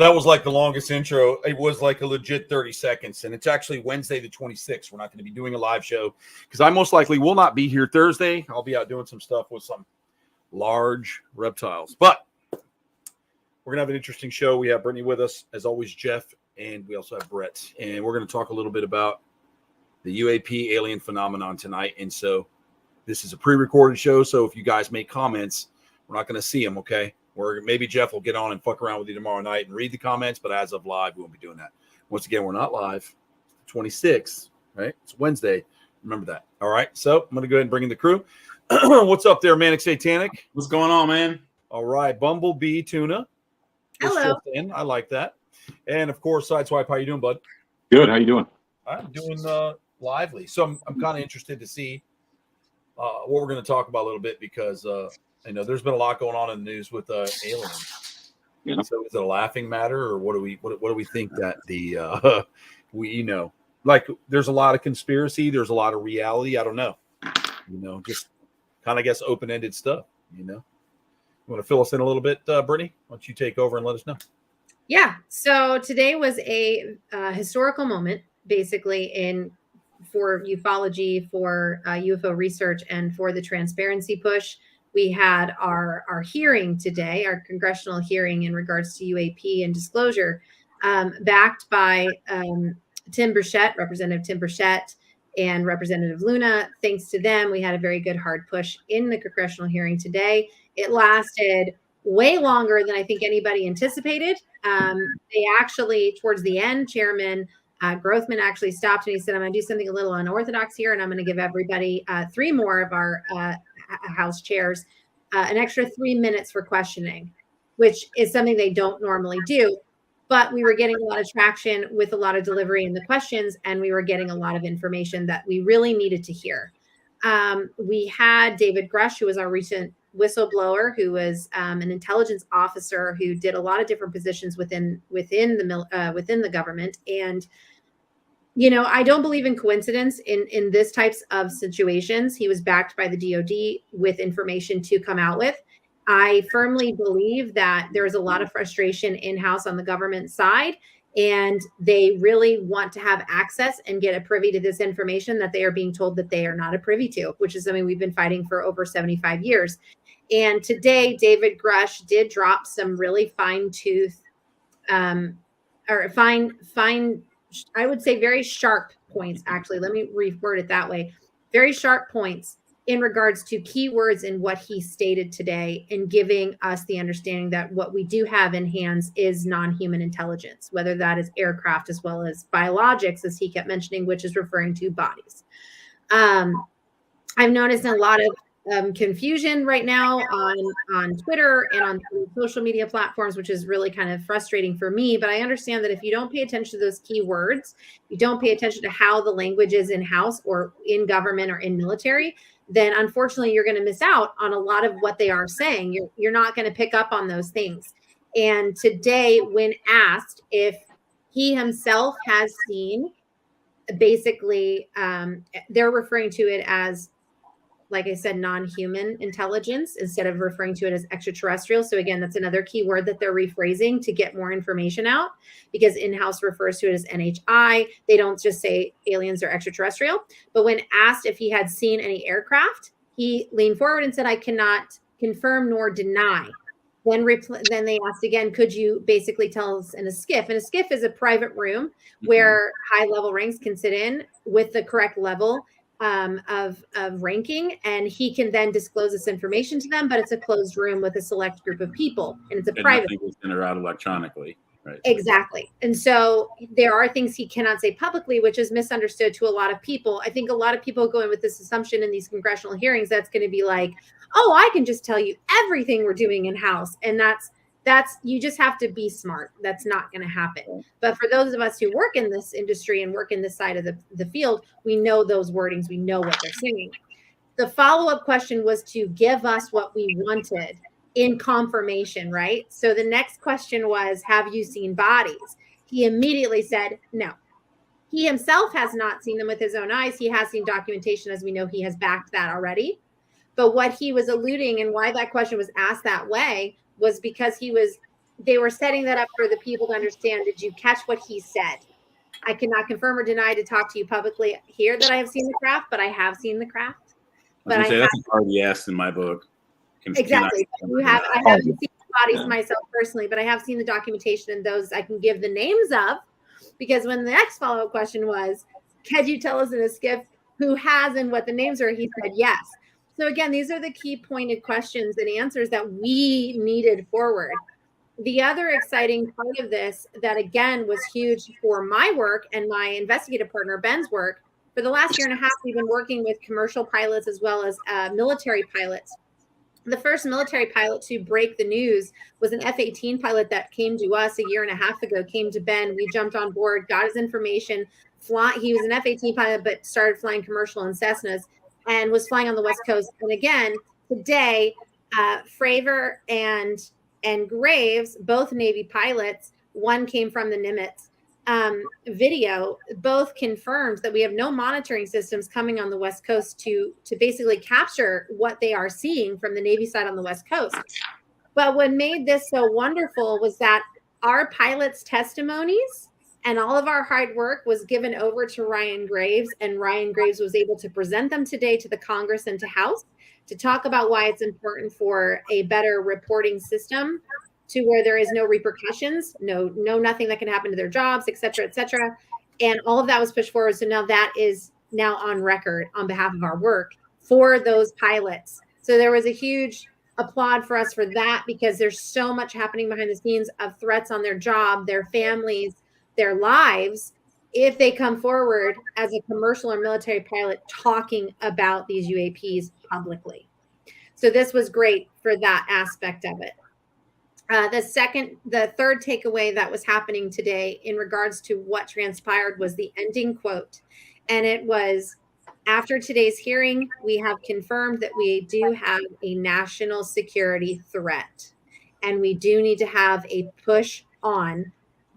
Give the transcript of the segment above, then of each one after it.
That was like the longest intro. It was like a legit 30 seconds. And it's actually Wednesday the 26th. We're not going to be doing a live show because I most likely will not be here Thursday. I'll be out doing some stuff with some large reptiles. But we're going to have an interesting show. We have Brittany with us, as always, Jeff, and we also have Brett. And we're going to talk a little bit about the UAP alien phenomenon tonight. And so this is a pre-recorded show. So if you guys make comments, we're not going to see them, okay? Maybe Jeff will get on and fuck around with you tomorrow night and read the comments, but as of live, we won't be doing that. Once again, we're not live. It's 26th, right? It's Wednesday. Remember that. All right. So I'm going to go ahead and bring in the crew. What's up there, Manic Satanic? What's going on, man? All right. Bumblebee Tuna. Hello. I like that. And of course, Sideswipe. How you doing, bud? Good. How you doing? I'm doing lively. So I'm kind of interested to see what we're going to talk about a little bit because I know there's been a lot going on in the news with aliens. Yeah. So is it a laughing matter, or what do we think that the like there's a lot of conspiracy, there's a lot of reality. I don't know. Just kind of guess open-ended stuff. You want to fill us in a little bit, Brittany? Why don't you take over and let us know? Yeah. So today was a historical moment, basically, for ufology, for UFO research, and for the transparency push. We had our hearing today, our congressional hearing in regards to UAP and disclosure, backed by Representative Tim Burchett and Representative Luna. Thanks to them, we had a very good hard push in the congressional hearing today. It lasted way longer than I think anybody anticipated. They actually, towards the end, Chairman Grothman actually stopped and he said, I'm going to do something a little unorthodox here, and I'm going to give everybody 3 more of our House chairs an extra 3 minutes for questioning, which is something they don't normally do. But we were getting a lot of traction with a lot of delivery in the questions, and we were getting a lot of information that we really needed to hear. We had David Grush, who was our recent whistleblower, who was an intelligence officer who did a lot of different positions within the government. And I don't believe in coincidence in this types of situations. He was backed by the DOD with information to come out with. I firmly believe that there's a lot of frustration in-house on the government side, and they really want to have access and get a privy to this information that they are being told that they are not a privy to, which is something we've been fighting for over 75 years. And today, David Grush did drop some really fine-tooth, I would say very sharp points, actually. Let me reword it that way. Very sharp points in regards to keywords in what he stated today, and giving us the understanding that what we do have in hands is non-human intelligence, whether that is aircraft as well as biologics, as he kept mentioning, which is referring to bodies. I've noticed a lot of confusion right now on Twitter and on social media platforms, which is really kind of frustrating for me. But I understand that if you don't pay attention to those keywords, you don't pay attention to how the language is in-house or in government or in military, then unfortunately you're going to miss out on a lot of what they are saying. You're not going to pick up on those things. And today, when asked if he himself has seen, basically, they're referring to it as, like I said, non-human intelligence instead of referring to it as extraterrestrial. So again, that's another key word that they're rephrasing to get more information out, because in-house refers to it as NHI. They don't just say aliens are extraterrestrial. But when asked if he had seen any aircraft, he leaned forward and said, I cannot confirm nor deny. Then they asked again, could you basically tell us in a SCIF? And a SCIF is a private room where high-level ranks can sit in with the correct level of ranking, and he can then disclose this information to them, but it's a closed room with a select group of people, and it's a private. Nothing was sent out electronically, right? Exactly. And so there are things he cannot say publicly, which is misunderstood to a lot of people. I think a lot of people go in with this assumption in these congressional hearings that's going to be like, oh, I can just tell you everything we're doing in-house, and that's you just have to be smart. That's not going to happen. But for those of us who work in this industry and work in this side of the field, we know those wordings. We know what they're saying. The follow-up question was to give us what we wanted in confirmation, right? So the next question was, have you seen bodies? He immediately said, no. He himself has not seen them with his own eyes. He has seen documentation, as we know. He has backed that already. But what he was alluding, and why that question was asked that way, was because he was they were setting that up for the people to understand. Did you catch what he said? I cannot confirm or deny to talk to you publicly here that I have seen the craft, but I have seen the craft. I was gonna say that's a hard yes in my book. Exactly. I haven't seen the bodies myself personally, but I have seen the documentation, and those I can give the names of, because when the next follow-up question was, can you tell us in a skiff who has and what the names are, he said yes. So again, these are the key pointed questions and answers that we needed forward. The other exciting part of this that, again, was huge for my work and my investigative partner, Ben's work, for the last year and a half, we've been working with commercial pilots as well as military pilots. The first military pilot to break the news was an F-18 pilot that came to us a year and a half ago, came to Ben. We jumped on board, got his information. He was an F-18 pilot, but started flying commercial in Cessnas and was flying on the West Coast. And again, today, Fravor and Graves, both Navy pilots, one came from the Nimitz video, both confirmed that we have no monitoring systems coming on the West Coast to basically capture what they are seeing from the Navy side on the West Coast. But what made this so wonderful was that our pilots' testimonies and all of our hard work was given over to Ryan Graves, and Ryan Graves was able to present them today to the Congress and to House to talk about why it's important for a better reporting system to where there is no repercussions, nothing that can happen to their jobs, et cetera, and all of that was pushed forward. So now that is now on record on behalf of our work for those pilots. So there was a huge applaud for us for that, because there's so much happening behind the scenes of threats on their job, their families, their lives, if they come forward as a commercial or military pilot talking about these UAPs publicly. So this was great for that aspect of it. The third takeaway that was happening today in regards to what transpired was the ending quote. And it was, after today's hearing, we have confirmed that we do have a national security threat. And we do need to have a push on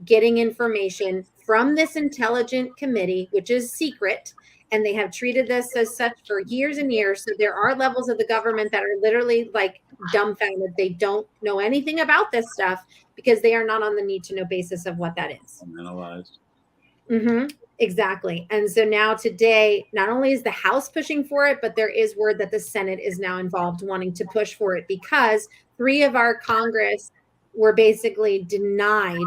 getting information from this intelligent committee, which is secret. And they have treated this as such for years and years. So there are levels of the government that are literally like dumbfounded. They don't know anything about this stuff because they are not on the need to know basis of what that is. Analyzed. Exactly. And so now today, not only is the House pushing for it, but there is word that the Senate is now involved wanting to push for it, because 3 of our Congress were basically denied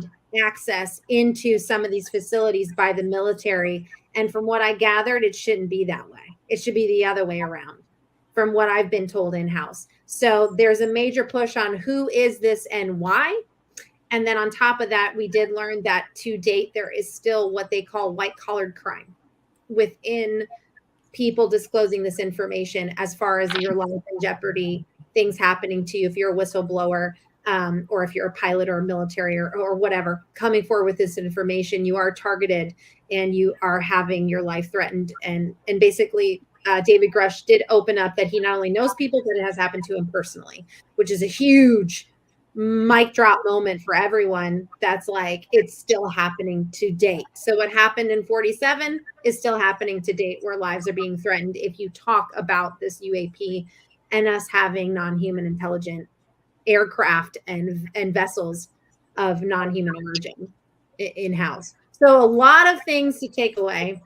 access into some of these facilities by the military. And from what I gathered, it shouldn't be that way. It should be the other way around, from what I've been told in-house. So there's a major push on who is this and why. And then on top of that, we did learn that to date, there is still what they call white-collared crime within people disclosing this information, as far as your life in jeopardy, things happening to you if you're a whistleblower, or if you're a pilot or a military or whatever, coming forward with this information, you are targeted and you are having your life threatened. And basically, David Grush did open up that he not only knows people, but it has happened to him personally, which is a huge mic drop moment for everyone. That's like, it's still happening to date. So what happened in 47 is still happening to date, where lives are being threatened if you talk about this UAP and us having non-human intelligent aircraft and vessels of non-human origin in-house. So a lot of things to take away.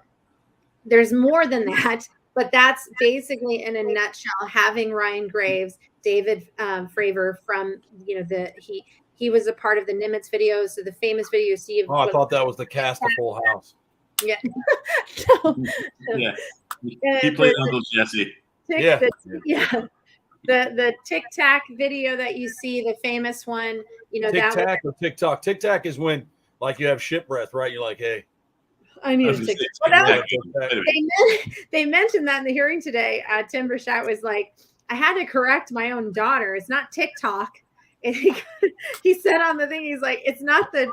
There's more than that, but that's basically, in a nutshell, having Ryan Graves, David Fravor from, he was a part of the Nimitz videos, so the famous video you see. I thought that was the cast of Full House. Yeah. Yeah. He played Uncle Jesse. Yeah. The Tic Tac video that you see, the famous one, Tic Tac or TikTok. Tic Tac is when, like, you have shit breath, right? You're like, hey, I need a Tic Tac. They mentioned that in the hearing today. Tim Burchett was like, I had to correct my own daughter. It's not TikTok. And he said on the thing, he's like, it's not the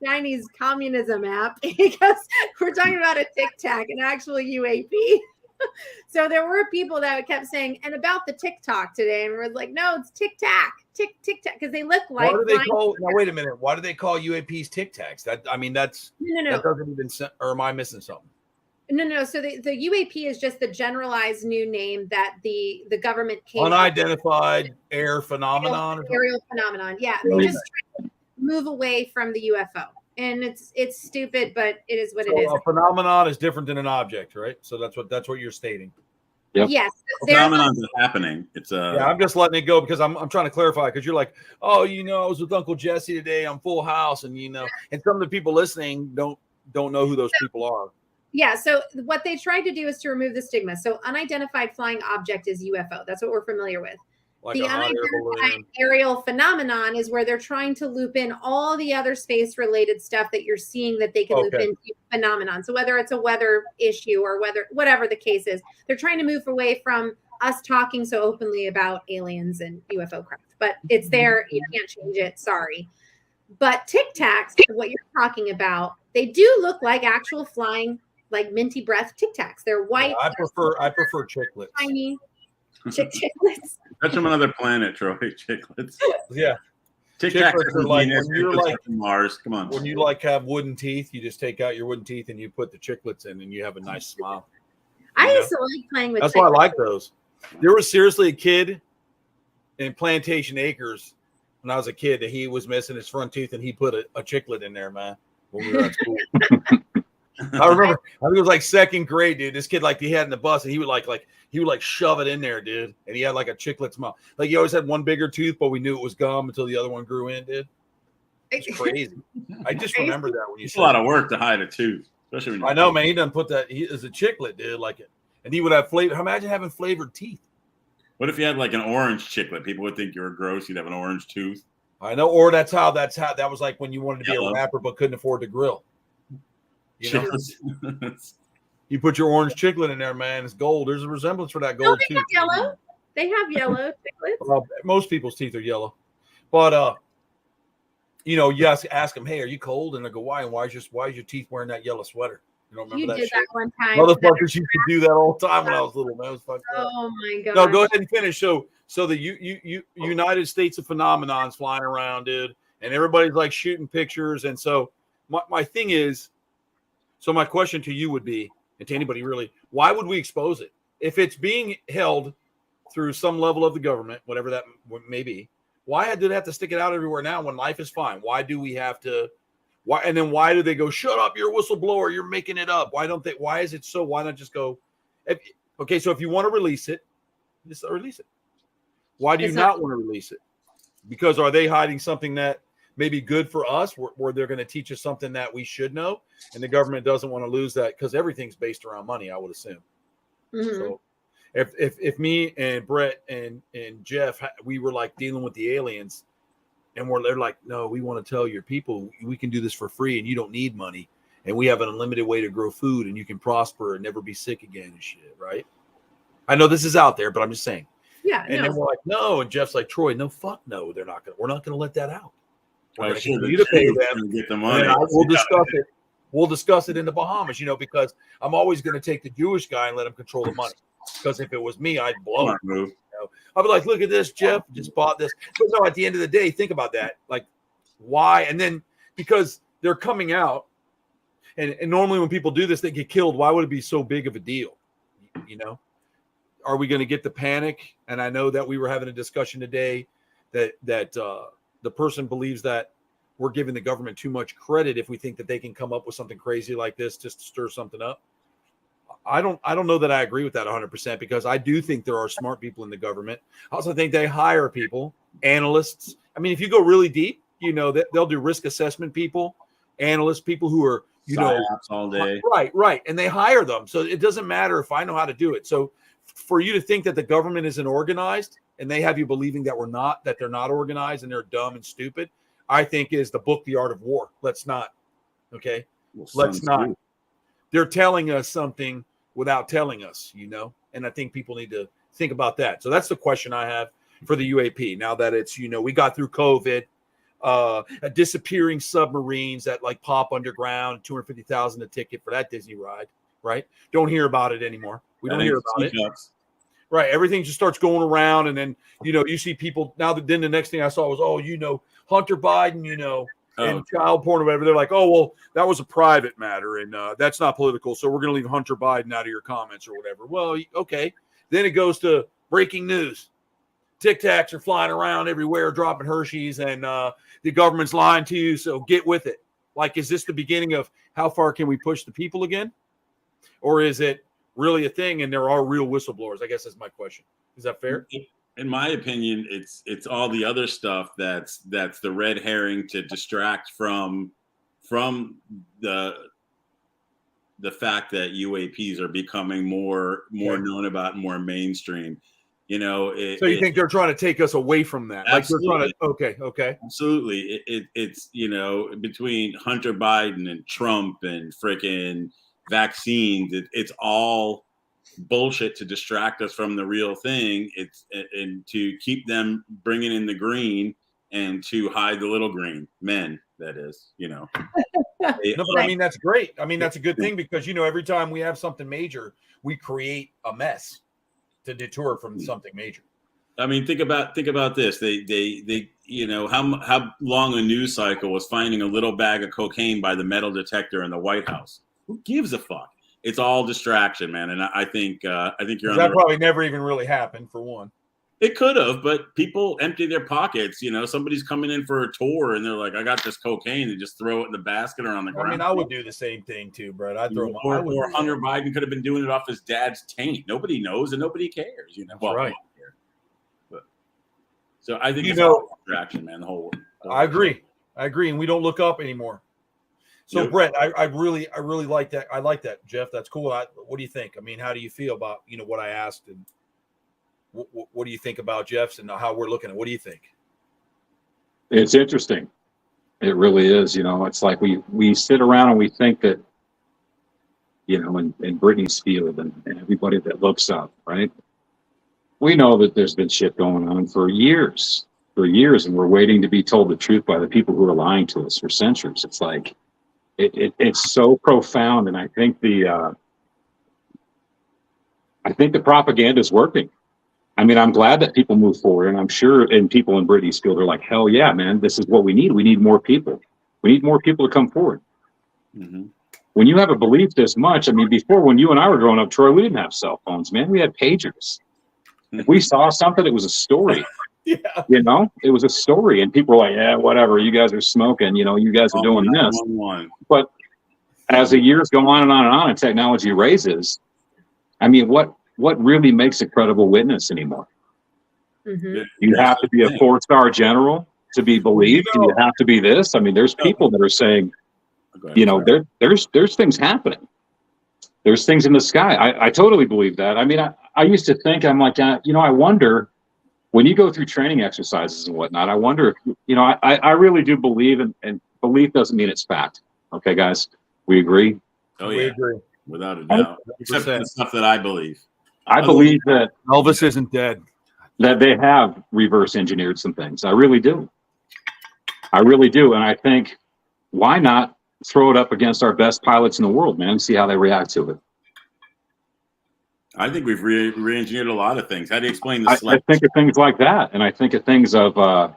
Chinese communism app. He goes, we're talking about a Tic Tac, an actual UAP. So there were people that kept saying, and about the TikTok today, and we're like, no, it's Tic Tac, Tic Tac, because they look like. What do they call? Now wait a minute. Why do they call UAPs Tic Tacs? That's no. That doesn't even. Or am I missing something? No. So the UAP is just the generalized new name that the government came. Unidentified air phenomenon. Aerial phenomenon. Yeah, they just move away from the UFO. And it's stupid, but it is what it So is. a phenomenon is different than an object, right? So that's what you're stating. Yep. Yes. Phenomenons are happening. It's Yeah, I'm just letting it go because I'm trying to clarify, because you're like, oh, I was with Uncle Jesse today on Full House, and and some of the people listening don't know who those people are. Yeah, so what they tried to do is to remove the stigma. So unidentified flying object is UFO. That's what we're familiar with. Like The a hot air unidentified balloon. aerial phenomenon is where they're trying to loop in all the other space-related stuff that you're seeing that they can loop into phenomenon. So whether it's a weather issue or whatever the case is, they're trying to move away from us talking so openly about aliens and UFO craft. But it's there. You can't change it. Sorry. But Tic Tacs, what you're talking about, they do look like actual flying, like minty breath Tic Tacs. They're white. Yeah, I prefer chiclets. Tiny chiclets. That's from another planet, Troy. Chiclets. Yeah. Tic Tacs Chiclets are like when you're like from Mars. Come on. when you have wooden teeth, you just take out your wooden teeth and you put the chiclets in, and you have a nice smile. I used to like playing with. That's why I like those. There was seriously a kid in Plantation Acres when I was a kid that he was missing his front tooth, and he put a chiclet in there, man, when we were at school. I remember, I think it was like second grade, dude. This kid, like, he had in the bus, and he would shove it in there, dude. And he had like a chiclet smile. Like, he always had one bigger tooth, but we knew it was gum until the other one grew in, dude. It's crazy. I just remember that when you It's a lot of work to hide a tooth, especially when you're I know, man. He doesn't put that. He is a chiclet, dude. Like it, and he would have flavor. Imagine having flavored teeth. What if you had like an orange chiclet? People would think you were gross. You'd have an orange tooth. I know, or that's how that was like when you wanted to be Yellow. a rapper but couldn't afford to grill. You know? Chiclets. You put your orange chiclet in there, man. It's gold. There's a resemblance for that No, gold they tooth. have yellow. They have yellow chiclets. Well, most people's teeth are yellow, but you ask them, hey, are you cold? And they go, why? And why is your teeth wearing that yellow sweater? You don't remember You that did shit? that one time. Motherfuckers used to do that all the time when I was little, man. It was fucked up. Oh my god. No, go ahead and finish. So the United States of phenomenons flying around, dude, and everybody's like shooting pictures. And so my thing is, so my question to you would be, and to anybody really, why would we expose it if it's being held through some level of the government, whatever that may be? Why did they have to stick it out everywhere now when life is fine? Why do we have to? Why? And then why do they go, shut up, you're a whistleblower, you're making it up? Why don't they? Why is it so? Why not just go? Okay, so if you want to release it, just release it. Why do you not want to release it? Because are they hiding something that may be good for us, where they're going to teach us something that we should know, and the government doesn't want to lose that because everything's based around money, I would assume. Mm-hmm. So if me and Brett and Jeff, we were like dealing with the aliens, and they're like, no, we want to tell your people we can do this for free and you don't need money, and we have an unlimited way to grow food and you can prosper and never be sick again and shit, right? I know this is out there, but I'm just saying. Yeah. And then we're like, no, and Jeff's like, Troy, no, fuck no, we're not gonna let that out. We're Well, gonna sure, continue to pay them. get the money. We'll discuss it. We'll discuss it in the Bahamas, because I'm always going to take the Jewish guy and let him control the money. Because if it was me, I'd blow it. I'd be like, look at this, Jeff just bought this. But no, at the end of the day, think about that. Like, why? And then because they're coming out, and normally when people do this, they get killed. Why would it be so big of a deal? Are we going to get the panic? And I know that we were having a discussion today that the person believes that we're giving the government too much credit if we think that they can come up with something crazy like this just to stir something up. I don't know that I agree with that 100%, because I do think there are smart people in the government. I also think they hire people, analysts. I mean, if you go really deep, they'll do risk assessment people, analysts, people who are, psyops all day. Right. And they hire them. So it doesn't matter if I know how to do it. So for you to think that the government isn't organized and they have you believing that they're not organized and they're dumb and stupid, I think is the book, The Art of War. Let's not. Okay. Well, Let's not. They're telling us something without telling us, and I think people need to think about that. So that's the question I have for the UAP. Now that it's, we got through COVID, disappearing submarines that like pop underground, $250,000 a ticket for that Disney ride, right? Don't hear about it anymore. We don't hear about it. Right. Everything just starts going around. And then, you see people now then the next thing I saw was, Hunter Biden, and child porn or whatever. They're like, oh, well, that was a private matter. And that's not political. So we're going to leave Hunter Biden out of your comments or whatever. Well, okay. Then it goes to breaking news. Tic Tacs are flying around everywhere, dropping Hershey's, and the government's lying to you. So get with it. Like, is this the beginning of how far can we push the people again? Or is it really a thing and there are real whistleblowers? I guess that's my question. Is that fair? In my opinion, it's all the other stuff that's the red herring to distract from the fact that UAPs are becoming more known about, more mainstream. You know, so you think they're trying to take us away from that? Absolutely. Like they're trying to, okay. Absolutely. It's, you know, between Hunter Biden and Trump and freaking vaccines, it's all bullshit to distract us from the real thing. It's and to keep them bringing in the green and to hide the little green men. That is, you know. No, but I mean, that's great. I mean, that's a good thing because, you know, every time we have something major, we create a mess to detour from something major. I mean, think about this. They you know, how long a news cycle was finding a little bag of cocaine by the metal detector in the White House. Who gives a fuck? It's all distraction, man. And I think you're on that probably never even really happened, for one. It could have, but people empty their pockets. You know, somebody's coming in for a tour and they're like, I got this cocaine, and just throw it in the basket or on the ground. I mean, I would do the same thing too, Brett. I'd throw or Hunter Biden could have been doing it off his dad's taint. Nobody knows and nobody cares, you know. That's right. But, so I think it's all distraction, man. The whole I agree. And we don't look up anymore. So yep. Brett, I really like that. I like that, Jeff. That's cool. What do you think? I mean, how do you feel about, you know, what I asked, and what do you think about Jeff's and how we're looking at? What do you think? It's interesting. It really is. You know, it's like we sit around and we think that, you know, in Britney's field and everybody that looks up, right? We know that there's been shit going on for years, and we're waiting to be told the truth by the people who are lying to us for centuries. It's like, it's so profound, and I think the propaganda is working. I mean, I'm glad that people move forward, and I'm sure, and people in Britney's field are like, hell yeah, man, this is what we need. We need more people. We need more people to come forward. Mm-hmm. When you have a belief this much, I mean, before, when you and I were growing up, Troy, we didn't have cell phones, man. We had pagers. If we saw something, it was a story. Yeah. You know, it was a story, and people were like, yeah, whatever, you guys are smoking, you know, you guys are doing this. But as the years go on and on and on, and technology raises, I mean, what really makes a credible witness anymore? Mm-hmm. You have to be a 4-star general to be believed. You have to be this. I mean, there's people that are saying, you know, there's things happening. There's things in the sky. I totally believe that. I mean, I used to think, I'm like, you know, I wonder, when you go through training exercises and whatnot, I wonder if, you know, I really do believe, and belief doesn't mean it's fact. Okay, guys, we agree? Oh, yeah. We agree. Without a doubt. Except for the stuff that I believe. I believe that Elvis isn't dead. That they have reverse engineered some things. I really do. And I think, why not throw it up against our best pilots in the world, man, and see how they react to it? I think we've re-engineered a lot of things. How do you explain the I think of things like that. And I think of things of,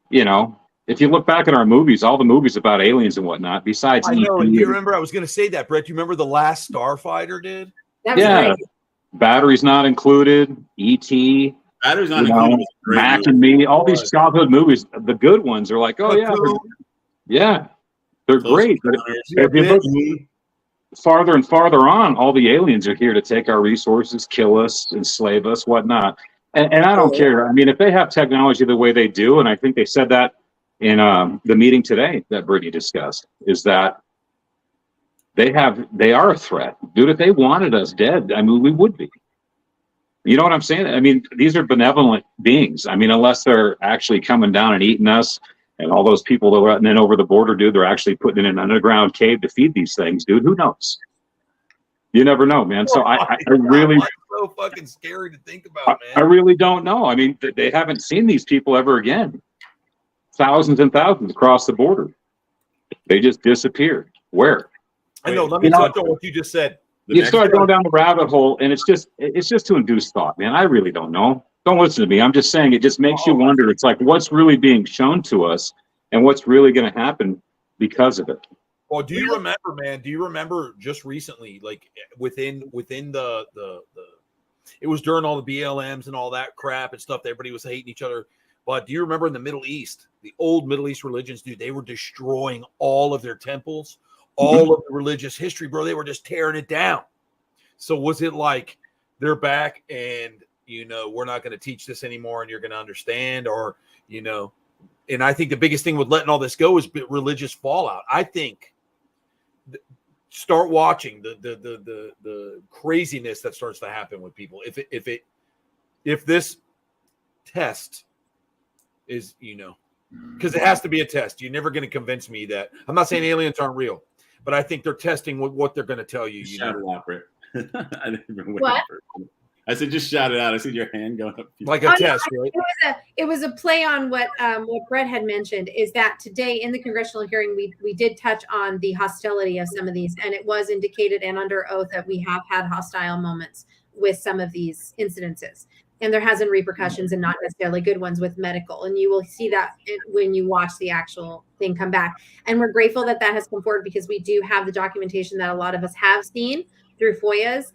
you know, if you look back at our movies, all the movies about aliens and whatnot, besides... I know, you remember, I was going to say that, Brett. Do you remember The Last Starfighter did? Yeah. Great. Batteries Not Included, E.T., Batteries Not Included, Mac and Me, all these childhood movies, the good ones are like, oh, yeah, they're great. But if you look farther and farther on, all the aliens are here to take our resources, kill us, enslave us, whatnot. And I don't care. I mean, if they have technology the way they do, and I think they said that in the meeting today that Brittany discussed, is that they are a threat. Dude, if they wanted us dead, I mean, we would be. You know what I'm saying? I mean, these are benevolent beings. I mean, unless they're actually coming down and eating us, and all those people that were letting in over the border, dude, they're actually putting in an underground cave to feed these things, dude. Who knows? You never know, man. So I really... That's so fucking scary to think about, man. I really don't know. I mean, they haven't seen these people ever again. Thousands and thousands across the border. They just disappeared. Where? I know. Let me touch on what you just said. You start going down the rabbit hole, and it's just to induce thought, man. I really don't know. Don't listen to me. I'm just saying it just makes you wonder. It's like, what's really being shown to us, and what's really going to happen because of it. Well, do you remember, man? Do you remember just recently, like within the it was during all the BLMs and all that crap and stuff. Everybody was hating each other. But do you remember in the Middle East, the old Middle East religions, dude, they were destroying all of their temples, all of the religious history, bro. They were just tearing it down. So was it like they're back and, you know, we're not going to teach this anymore and you're going to understand, or, you know, and I think the biggest thing with letting all this go is religious fallout. I think start watching the craziness that starts to happen with people. If this test is, you know, because it has to be a test. You're never going to convince me that. I'm not saying aliens aren't real, but I think they're testing what they're going to tell you. Shout it out, Britt. I didn't even wait What? for it. I said, just shout it out. I see your hand going up. Like a test, right? It was a play on what Brett had mentioned, is that today in the congressional hearing, we did touch on the hostility of some of these, and it was indicated and under oath that we have had hostile moments with some of these incidences. And there has been repercussions and not necessarily good ones with medical. And you will see that when you watch the actual thing come back. And we're grateful that that has come forward, because we do have the documentation that a lot of us have seen through FOIAs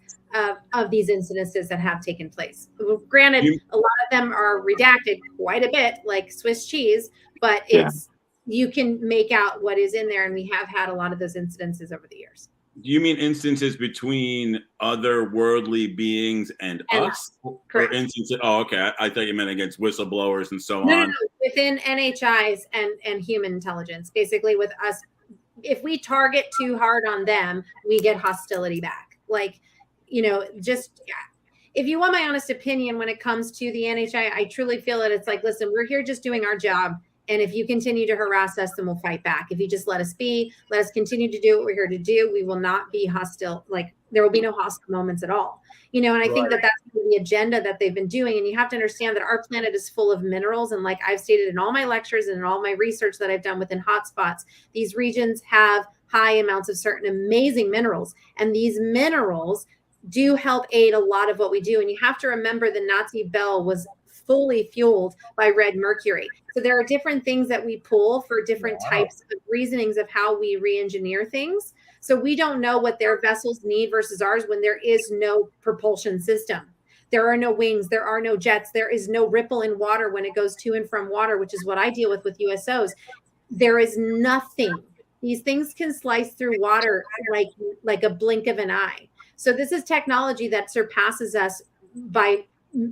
of these incidences that have taken place. Granted, a lot of them are redacted quite a bit, like Swiss cheese, but you can make out what is in there. And we have had a lot of those incidences over the years. Do you mean instances between other worldly beings and us? Correct. Or instances? Oh, okay. I thought you meant against whistleblowers and so on. No. Within NHIs and human intelligence, basically with us, if we target too hard on them, we get hostility back. Like, you know, just if you want my honest opinion when it comes to the NHI, I truly feel that it's like, listen, we're here just doing our job. And if you continue to harass us, then we'll fight back. If you just let us be, let us continue to do what we're here to do, we will not be hostile. Like, there will be no hostile moments at all. You know, and I think that that's the agenda that they've been doing. And you have to understand that our planet is full of minerals. And like I've stated in all my lectures and in all my research that I've done within hotspots, these regions have high amounts of certain amazing minerals. And these minerals do help aid a lot of what we do. And you have to remember the Nazi Bell was fully fueled by red mercury. So there are different things that we pull for different types of reasonings of how we re-engineer things. So we don't know what their vessels need versus ours when there is no propulsion system. There are no wings. There are no jets. There is no ripple in water when it goes to and from water, which is what I deal with USOs. There is nothing. These things can slice through water like a blink of an eye. So this is technology that surpasses us by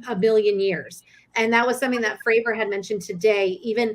a billion years. And that was something that Fravor had mentioned today. Even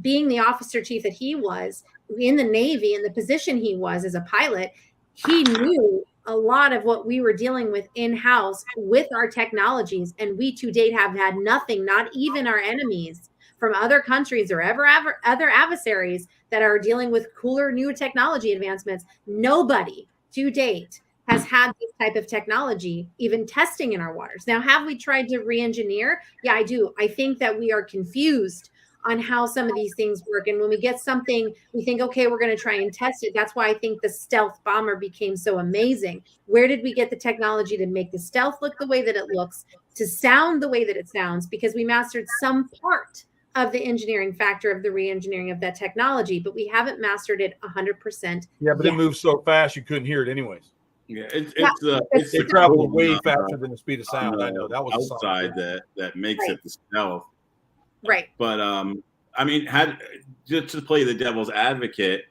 being the officer chief that he was in the Navy, in the position he was as a pilot, he knew a lot of what we were dealing with in-house with our technologies. And we to date have had nothing, not even our enemies from other countries or other adversaries that are dealing with cooler new technology advancements. Nobody to date has had this type of technology, even testing in our waters. Now, have we tried to re-engineer? Yeah, I do. I think that we are confused on how some of these things work. And when we get something, we think, okay, we're going to try and test it. That's why I think the stealth bomber became so amazing. Where did we get the technology to make the stealth look the way that it looks, to sound the way that it sounds? Because we mastered some part of the engineering factor of the re-engineering of that technology, but we haven't mastered it 100%. Yeah, but it moves so fast you couldn't hear it anyways. Yeah, it's it traveled way faster than the speed of sound. I know that was outside that makes it the stealth. Right. But I mean, just to play the devil's advocate,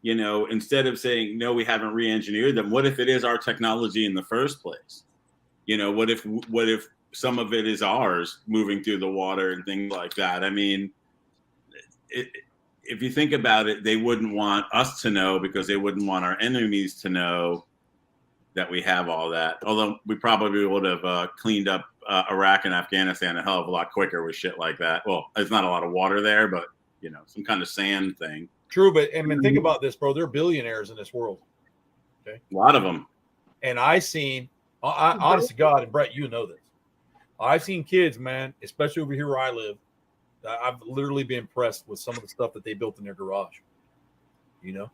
you know, instead of saying no, we haven't re-engineered them, what if it is our technology in the first place? You know, what if some of it is ours moving through the water and things like that? I mean, if you think about it, they wouldn't want us to know because they wouldn't want our enemies to know that we have all that. Although we probably would have cleaned up Iraq and Afghanistan a hell of a lot quicker with shit like that. Well, there's not a lot of water there, but you know, some kind of sand thing. True, but I mean, think about this, bro. There are billionaires in this world. Okay, a lot of them. And I seen, honest to God, and Brett, you know this. I've seen kids, man, especially over here where I live. I've literally been impressed with some of the stuff that they built in their garage. You know.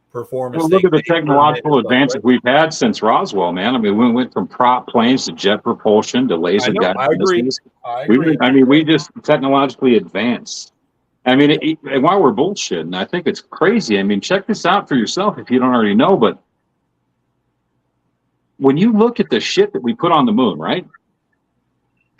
Performance. Well, look at the technological advances we've had since Roswell, man. I mean, we went from prop planes to jet propulsion to laser guided missiles. I agree. We just technologically advanced. I mean, and while we're bullshitting, I think it's crazy. I mean, check this out for yourself if you don't already know. But when you look at the shit that we put on the moon, right?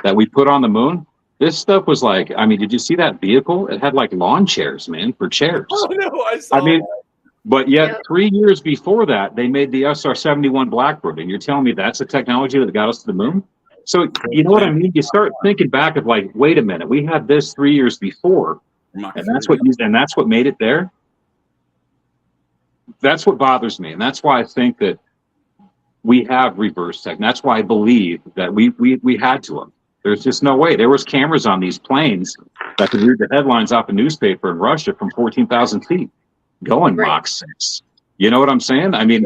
that we put on the moon. This stuff was like, I mean, did you see that vehicle? It had like lawn chairs, man, for chairs. Oh no, I saw. I mean, that. but yet 3 years before that, they made the SR-71 Blackbird, and you're telling me that's the technology that got us to the moon? So you know what I mean? You start thinking back of like, wait a minute, we had this 3 years before, and that's what made it there. That's what bothers me, and that's why I think that we have reverse tech. And that's why I believe that we had to them. There's just no way. There was cameras on these planes that could read the headlines off a newspaper in Russia from 14,000 feet, going Mach 6. You know what I'm saying? I mean,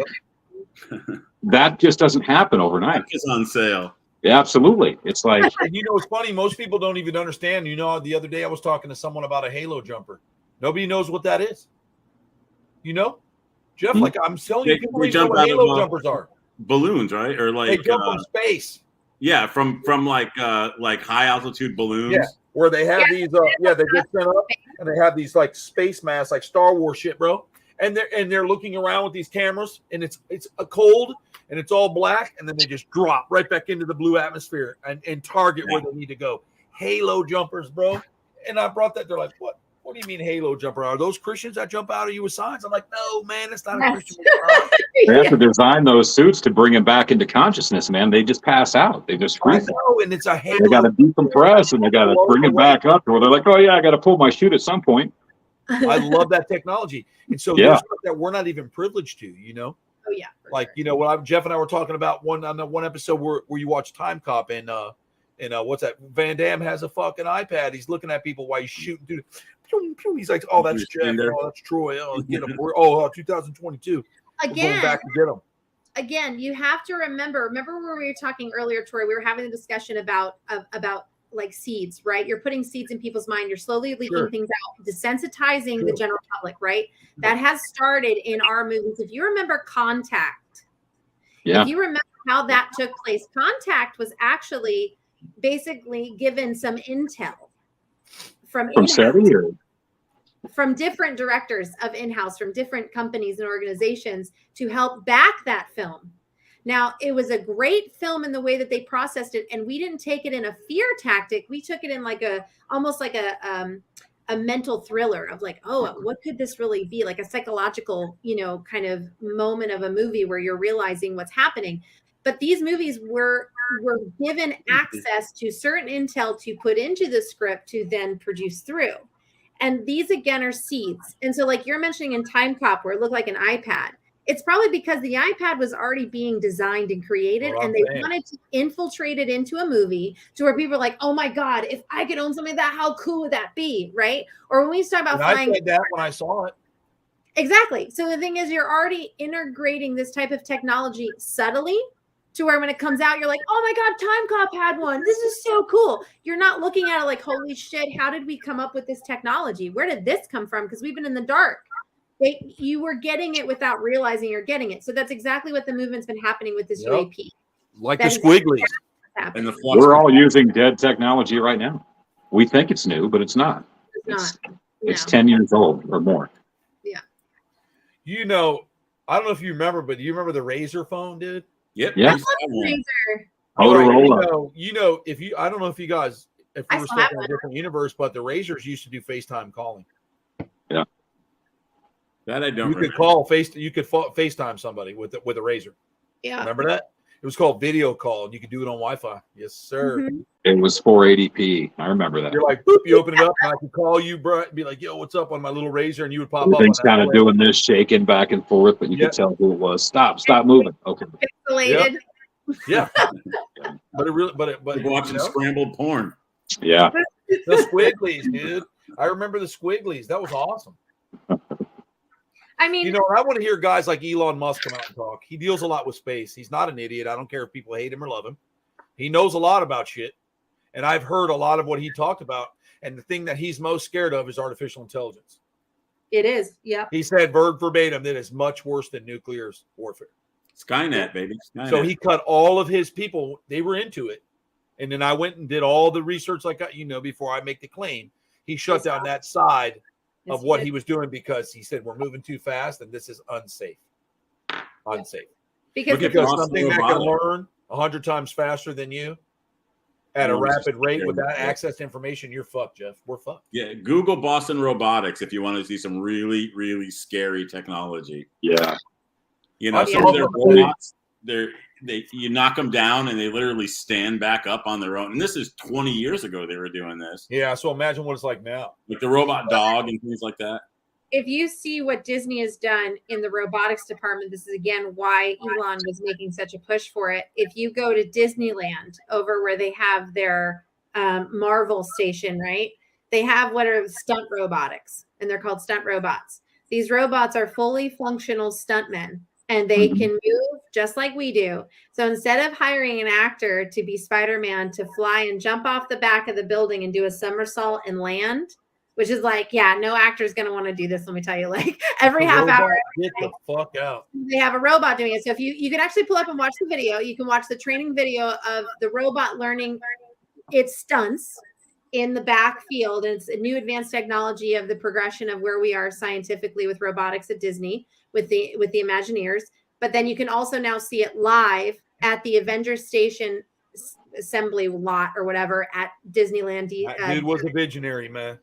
that just doesn't happen overnight. It's on sale. Yeah, absolutely. It's like, you know, it's funny. Most people don't even understand. You know, the other day I was talking to someone about a halo jumper. Nobody knows what that is. You know, Jeff, like I'm telling you, people don't know what halo jumpers are. Balloons, right? Or like they jump from space. Yeah, from like high altitude balloons. Yeah, where they have these. They get sent up and they have these like space masks, like Star Wars shit, bro. And they're looking around with these cameras, and it's a cold, and it's all black, and then they just drop right back into the blue atmosphere and target where they need to go. Halo jumpers, bro. And I brought that. They're like, what? What do you mean halo jumper? Are those Christians that jump out of you with signs? I'm like, no, man, it's not a Christian. They have to design those suits to bring them back into consciousness, man. They just pass out. They just freeze. And it's a halo. They got to decompress, and they got to bring it back up. Or they're like, oh yeah, I got to pull my chute at some point. I love that technology, and so there's stuff that we're not even privileged to, you know. Oh yeah, like you know what Jeff and I were talking about on the one episode where you watch Time Cop and what's that? Van Damme has a fucking iPad. He's looking at people while he's shooting through. He's like, oh, that's Jeff. Oh, that's Troy. Oh, get him. 2022. Again, we're going back to get him. Again, you have to remember when we were talking earlier, Troy, we were having a discussion about like seeds, right? You're putting seeds in people's mind. You're slowly leaking things out, desensitizing the general public, right? That has started in our movies. If you remember Contact, if you remember how that took place, Contact was actually basically given some intel from SETI or from different directors of in-house, from different companies and organizations to help back that film. Now, it was a great film in the way that they processed it, and we didn't take it in a fear tactic. We took it in like almost like a mental thriller of like, oh, what could this really be? Like a psychological, kind of moment of a movie where you're realizing what's happening. But these movies were given access to certain intel to put into the script to then produce through. And these, again, are seeds. And so like you're mentioning in Time Cop where it looked like an iPad, it's probably because the iPad was already being designed and created and they wanted to infiltrate it into a movie to where people are like, oh my God, if I could own something like that, how cool would that be, right? Or when we talk about flying. I said that when I saw it. Exactly. So the thing is, you're already integrating this type of technology subtly to where when it comes out, you're like, oh my God, Time Cop had one. This is so cool. You're not looking at it like, holy shit, how did we come up with this technology? Where did this come from? Because we've been in the dark. You were getting it without realizing you're getting it. So that's exactly what the movement's been happening with this UAP. Like the squigglies. And the we're all using dead technology right now. We think it's new, but it's not. It's 10 years old or more. Yeah. I don't know if you remember, but do you remember the Razor phone, dude? Yep. Yeah. Razor. If you, I don't know if you guys, if we were still in a different universe, but the Razors used to do FaceTime calling. Yeah. That I don't. You could call You could FaceTime somebody with a Razor. Yeah. Remember that? It was called video call, and you could do it on Wi-Fi. Yes, sir. Mm-hmm. It was 480p. I remember that. You're like, boop, you open it up, and I could call you, bro, and be like, yo, what's up on my little Razor, and you would pop up. Everything's kind of doing this, shaking back and forth, but you could tell who it was. Stop moving. Okay. Pixelated. Yeah. But it really, but watching scrambled porn. Yeah. The squigglies, dude. I remember the squigglies. That was awesome. I mean, I want to hear guys like Elon Musk come out and talk. He deals a lot with space. He's not an idiot. I don't care if people hate him or love him. He knows a lot about shit. And I've heard a lot of what he talked about. And the thing that he's most scared of is artificial intelligence. It is. Yeah. He said verbatim that it's much worse than nuclear warfare. Skynet, baby. Skynet. So he cut all of his people. They were into it. And then I went and did all the research before I make the claim. He shut down that side of what he was doing because he said we're moving too fast and this is unsafe. Unsafe. Because something that can learn 100 times faster than you at a rapid rate with that access to information, you're fucked, Jeff. We're fucked. Yeah, Google Boston Robotics if you want to see some really, really scary technology. Yeah. You know, some of their robots, you knock them down and they literally stand back up on their own. And this is 20 years ago they were doing this. Yeah, so imagine what it's like now. Like the robot dog and things like that. If you see what Disney has done in the robotics department, this is again why Elon was making such a push for it. If you go to Disneyland over where they have their Marvel station, right? They have what are stunt robotics, and they're called stunt robots. These robots are fully functional stuntmen, and they can move just like we do. So instead of hiring an actor to be Spider-Man to fly and jump off the back of the building and do a somersault and land, which is like, yeah, no actor is going to want to do this. Let me tell you, like every half hour, get the fuck out. They have a robot doing it. So if you can actually pull up and watch the video, you can watch the training video of the robot learning its stunts in the backfield. And it's a new advanced technology of the progression of where we are scientifically with robotics at Disney with the Imagineers. But then you can also now see it live at the Avengers Station assembly lot or whatever at Disneyland. That dude was a visionary, man.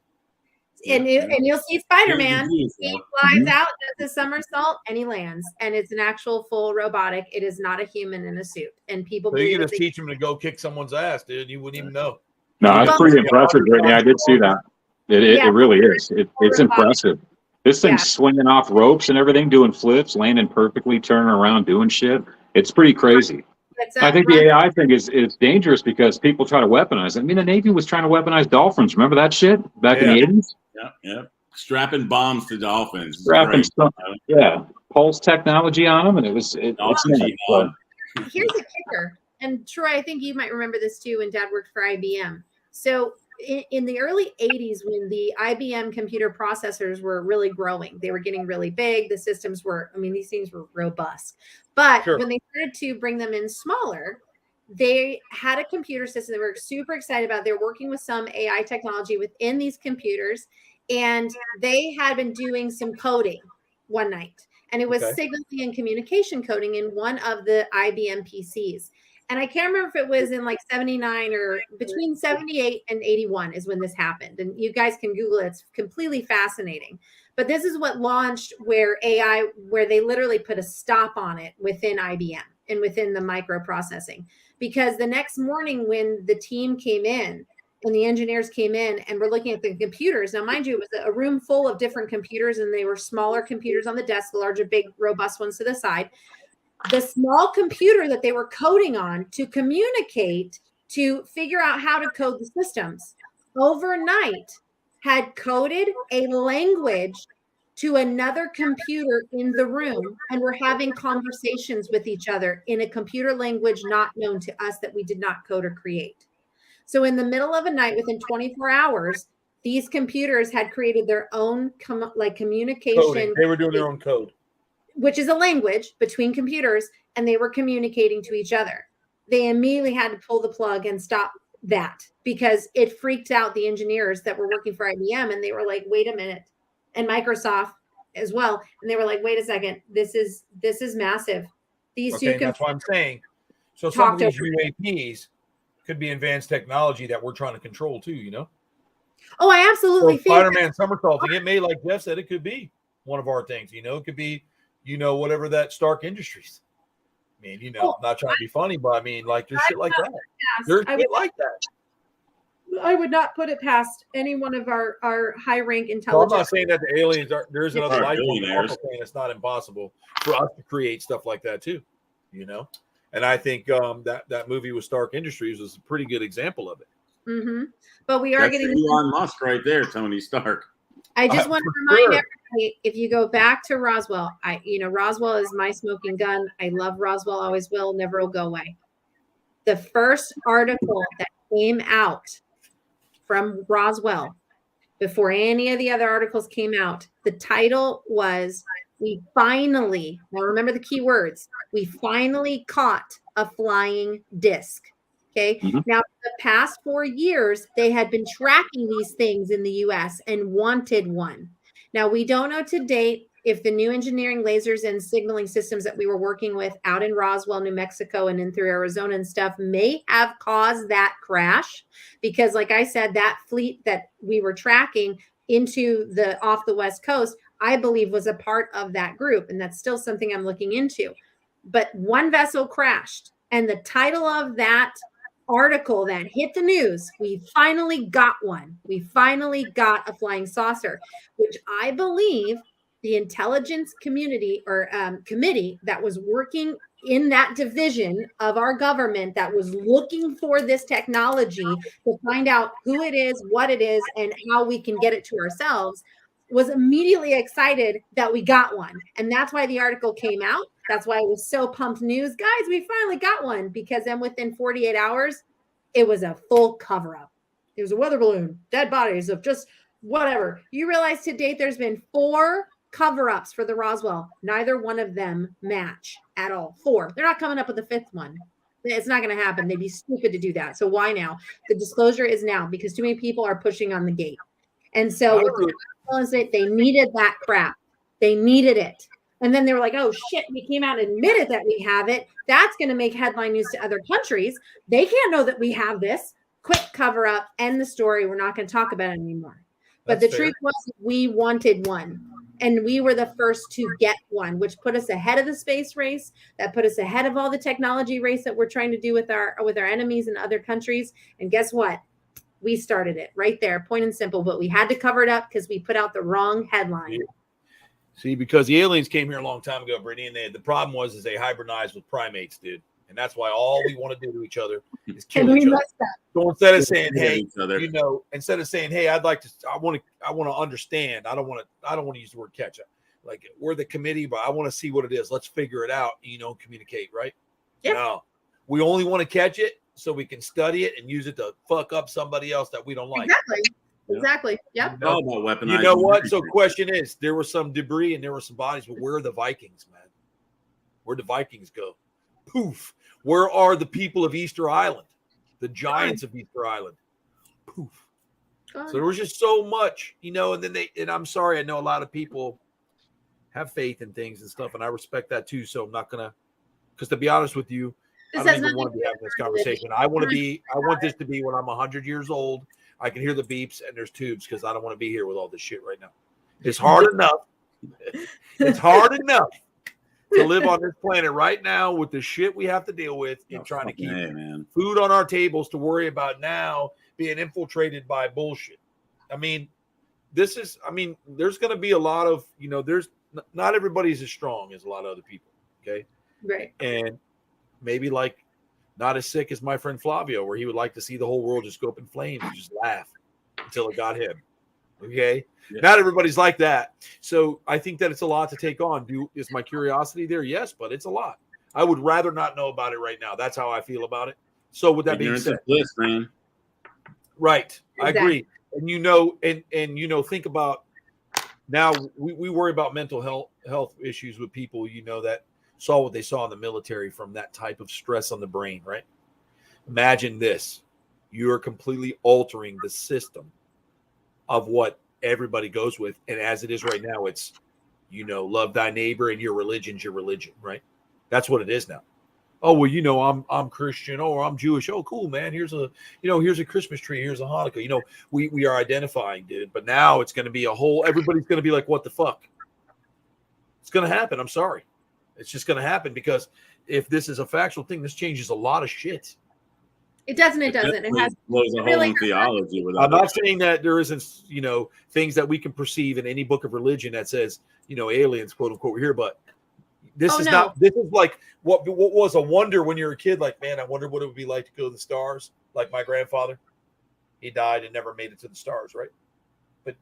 And you'll see Spider-Man. He flies out, does a somersault, and he lands. And it's an actual full robotic. It is not a human in a suit. And people so you can just teach him to go kick someone's ass, dude. You wouldn't even know. No, that's pretty impressive, Brittany. I did see that. It really is. It's impressive. This thing's swinging off ropes and everything, doing flips, landing perfectly, turning around, doing shit. It's pretty crazy. I think the AI thing is dangerous because people try to weaponize it. I mean, the Navy was trying to weaponize dolphins. Remember that shit back in the 80s? Yeah. Strapping bombs to dolphins. Pulse technology on them, and it's Here's a kicker. And Troy, I think you might remember this too when Dad worked for IBM. So in the early 80s, when the IBM computer processors were really growing, they were getting really big. The systems were, these things were robust. But when they started to bring them in smaller, they had a computer system they were super excited about. They're working with some AI technology within these computers, and they had been doing some coding one night. And it was signaling and communication coding in one of the IBM PCs. And I can't remember if it was in like 79 or between 78 and 81 is when this happened. And you guys can Google it. It's completely fascinating. But this is what launched where they literally put a stop on it within IBM and within the microprocessing. Because the next morning when the team came in and the engineers came in and were looking at the computers, now mind you, it was a room full of different computers, and they were smaller computers on the desk, larger, big, robust ones to the side. The small computer that they were coding on to communicate, to figure out how to code the systems, overnight had coded a language to another computer in the room, and were having conversations with each other in a computer language not known to us that we did not code or create. So in the middle of a night, within 24 hours, these computers had created their own communication. Coding. They were doing their own code, which is a language between computers, and they were communicating to each other. They immediately had to pull the plug and stop that because it freaked out the engineers that were working for IBM, and they were like, wait a minute, and Microsoft as well. And they were like, wait a second, this is massive. These two that's what I'm saying. So some of these UAPs could be advanced technology that we're trying to control too, you know? Oh, I absolutely think Spider-Man somersaulting, it may, like Jeff said, it could be one of our things, you know, it could be, whatever that Stark Industries. I mean, I'm not trying to be funny, but I mean, like, there's shit like that. There's shit like that. I would not put it past any one of our high-rank intelligence. Well, I'm not saying that the aliens there is another life form. It's not impossible for us to create stuff like that too, And I think that movie with Stark Industries was a pretty good example of it. Mm-hmm. But we are getting Elon Musk right there, Tony Stark. I just want to remind everybody, if you go back to Roswell, Roswell is my smoking gun. I love Roswell, always will, never will go away. The first article that came out from Roswell, before any of the other articles came out, the title was, now remember the key words, we finally caught a flying disc. Okay. Mm-hmm. Now, for the past 4 years, they had been tracking these things in the U.S. and wanted one. Now, we don't know to date if the new engineering lasers and signaling systems that we were working with out in Roswell, New Mexico, and in through Arizona and stuff may have caused that crash. Because like I said, that fleet that we were tracking into the off the West Coast, I believe was a part of that group. And that's still something I'm looking into. But one vessel crashed. And the title of that article that hit the news, we finally got one. We finally got a flying saucer, which I believe the intelligence community or committee that was working in that division of our government that was looking for this technology to find out who it is, what it is, and how we can get it to ourselves was immediately excited that we got one. And that's why the article came out. That's why it was so pumped news. Guys, we finally got one, because then within 48 hours, it was a full cover up. It was a weather balloon, dead bodies of just whatever. You realize to date, there's been 4 cover-ups for the Roswell. Neither one of them match at all. 4. They're not coming up with a 5th one. It's not going to happen. They'd be stupid to do that. So why now? The disclosure is now, because too many people are pushing on the gate. And so they needed that crap. They needed it. And then they were like, oh shit, we came out and admitted that we have it. That's going to make headline news to other countries. They can't know that we have this. Quick cover up, end the story. We're not going to talk about it anymore. But the truth was, we wanted one. And we were the first to get one, which put us ahead of the space race. That put us ahead of all the technology race that we're trying to do with our enemies in other countries. And guess what? We started it right there, point and simple. But we had to cover it up because we put out the wrong headline. Yeah. See, because the aliens came here a long time ago, Brittany, and the problem was they hybridized with primates, dude. And that's why all we want to do to each other is kill each other. So instead of saying, "Hey, instead of saying, "Hey, I want to understand." I don't want to use the word catch up. Like, we're the committee, but I want to see what it is. Let's figure it out. Communicate, right? Yeah. No, we only want to catch it so we can study it and use it to fuck up somebody else that we don't like. Exactly. Yep. All about weaponizing. You know what? So, question is, there was some debris and there were some bodies, but where are the Vikings, man? Where'd the Vikings go? Poof. Where are the people of Easter Island? The giants of Easter Island? Poof. So there was just so much, and then and I'm sorry, I know a lot of people have faith in things and stuff, and I respect that too. So I'm not gonna, because to be honest with you, I don't even want to be having this conversation. I want this to be when I'm 100 years old. I can hear the beeps and there's tubes, because I don't want to be here with all this shit right now. It's hard enough. It's hard enough to live on this planet right now with the shit we have to deal with and trying to keep food on our tables to worry about now being infiltrated by bullshit. There's going to be a lot of, there's not everybody's as strong as a lot of other people. Okay. Right. And maybe not as sick as my friend Flavio, where he would like to see the whole world just go up in flames and just laugh until it got him. Okay. Yeah. Not everybody's like that. So I think that it's a lot to take on. Is my curiosity there? Yes, but it's a lot. I would rather not know about it right now. That's how I feel about it. So with that being said, man. Right. Exactly. I agree. And think about now we worry about mental health issues with people, that saw what they saw in the military from that type of stress on the brain, right? Imagine this. You are completely altering the system of what everybody goes with. And as it is right now, it's, love thy neighbor and your religion's your religion, right? That's what it is now. Oh, well, I'm Christian. Oh, I'm Jewish. Oh, cool, man. Here's a Christmas tree. Here's a Hanukkah. We are identifying, dude. But now it's going to be everybody's going to be like, what the fuck? It's going to happen. I'm sorry. It's just going to happen, because if this is a factual thing, this changes a lot of shit. It doesn't. It doesn't. It has blows a whole new theology. I'm not saying that there isn't, things that we can perceive in any book of religion that says, aliens, quote unquote, we're here. But this is not. This is like what was a wonder when you're a kid. Like, man, I wonder what it would be like to go to the stars. Like my grandfather, he died and never made it to the stars, right? But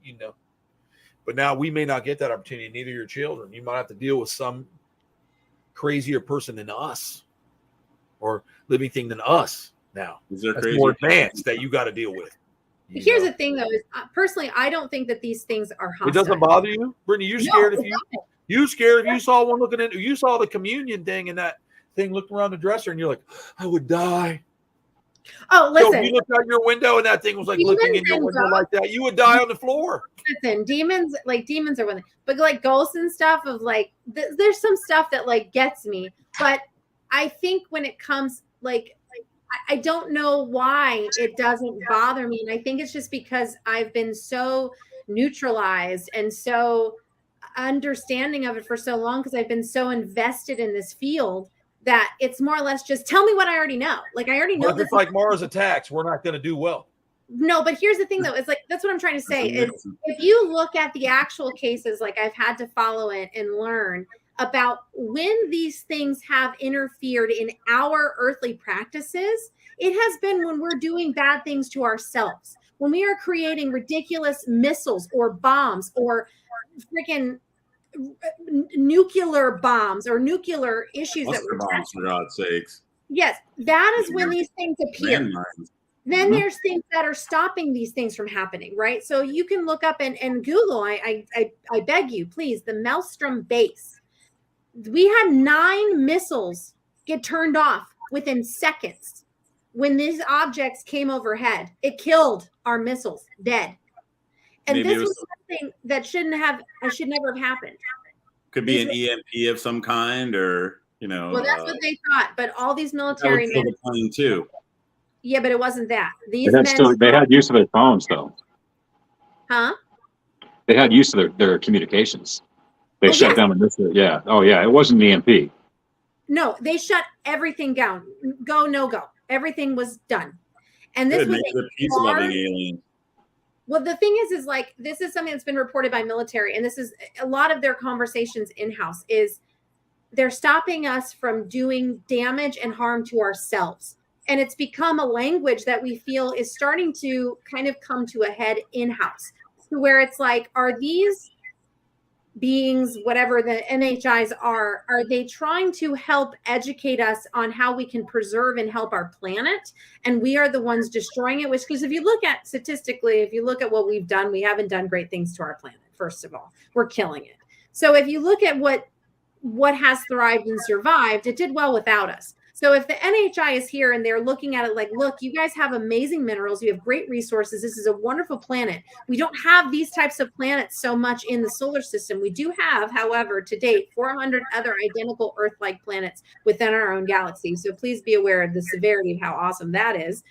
but now we may not get that opportunity. Neither your children. You might have to deal with some crazier person than us, or living thing than us. Now that's more advanced that you got to deal with. Here's the thing, though: is personally, I don't think that these things are hostile. It doesn't bother you, Brittany. You're scared if you scared if you saw one looking at you saw the communion thing and that thing looked around the dresser and you're like, I would die. Oh, So listen. if you looked out your window and that thing was like looking in your window like that, you would die on the floor. Listen, demons are one thing, but like ghosts and stuff of like, there's some stuff that like gets me. But I think when it comes like, I don't know why it doesn't bother me. And I think it's just because I've been so neutralized and so understanding of it for so long, because I've been so invested in this field that it's more or less just tell me what I already know. Like I already know But this. it's like Mars attacks. We're not going to do well. No, but here's the thing though. It's like, that's what I'm trying to say is if you look at the actual cases, like I've had to follow it and learn about when these things have interfered in our earthly practices, it has been when we're doing bad things to ourselves, when we are creating ridiculous missiles or bombs or freaking nuclear bombs or nuclear issues that we're bombs, for God's sakes. Yes, that is when these things appear. Landmines. Then there's things that are stopping these things from happening, right? So you can look up and Google, I beg you, please, the Maelstrom base. We had 9 missiles get turned off within seconds when these objects came overhead. It killed our missiles, dead. And Maybe this was something that should never have happened. Could be an EMP of some kind, or well, that's what they thought. But all these military men, the plane too. Yeah, but it wasn't that. These they had use of their phones though. Huh? They had use of their communications. They shut down the missile. Yeah. Oh yeah. It wasn't an EMP. No, they shut everything down. Go, no go. Everything was done. And this was a peace-loving alien. Well, the thing is like, this is something that's been reported by military, and this is a lot of their conversations in-house is they're stopping us from doing damage and harm to ourselves. And it's become a language that we feel is starting to kind of come to a head in-house, to where it's like, are these beings, whatever the NHIs are they trying to help educate us on how we can preserve and help our planet? And we are the ones destroying it, because if you look at statistically, if you look at what we've done, we haven't done great things to our planet. First of all, we're killing it. So if you look at what has thrived and survived, it did well without us. So if the NHI is here and they're looking at it like, look, you guys have amazing minerals. You have great resources. This is a wonderful planet. We don't have these types of planets so much in the solar system. We do have, however, to date, 400 other identical Earth-like planets within our own galaxy. So please be aware of the severity of how awesome that is.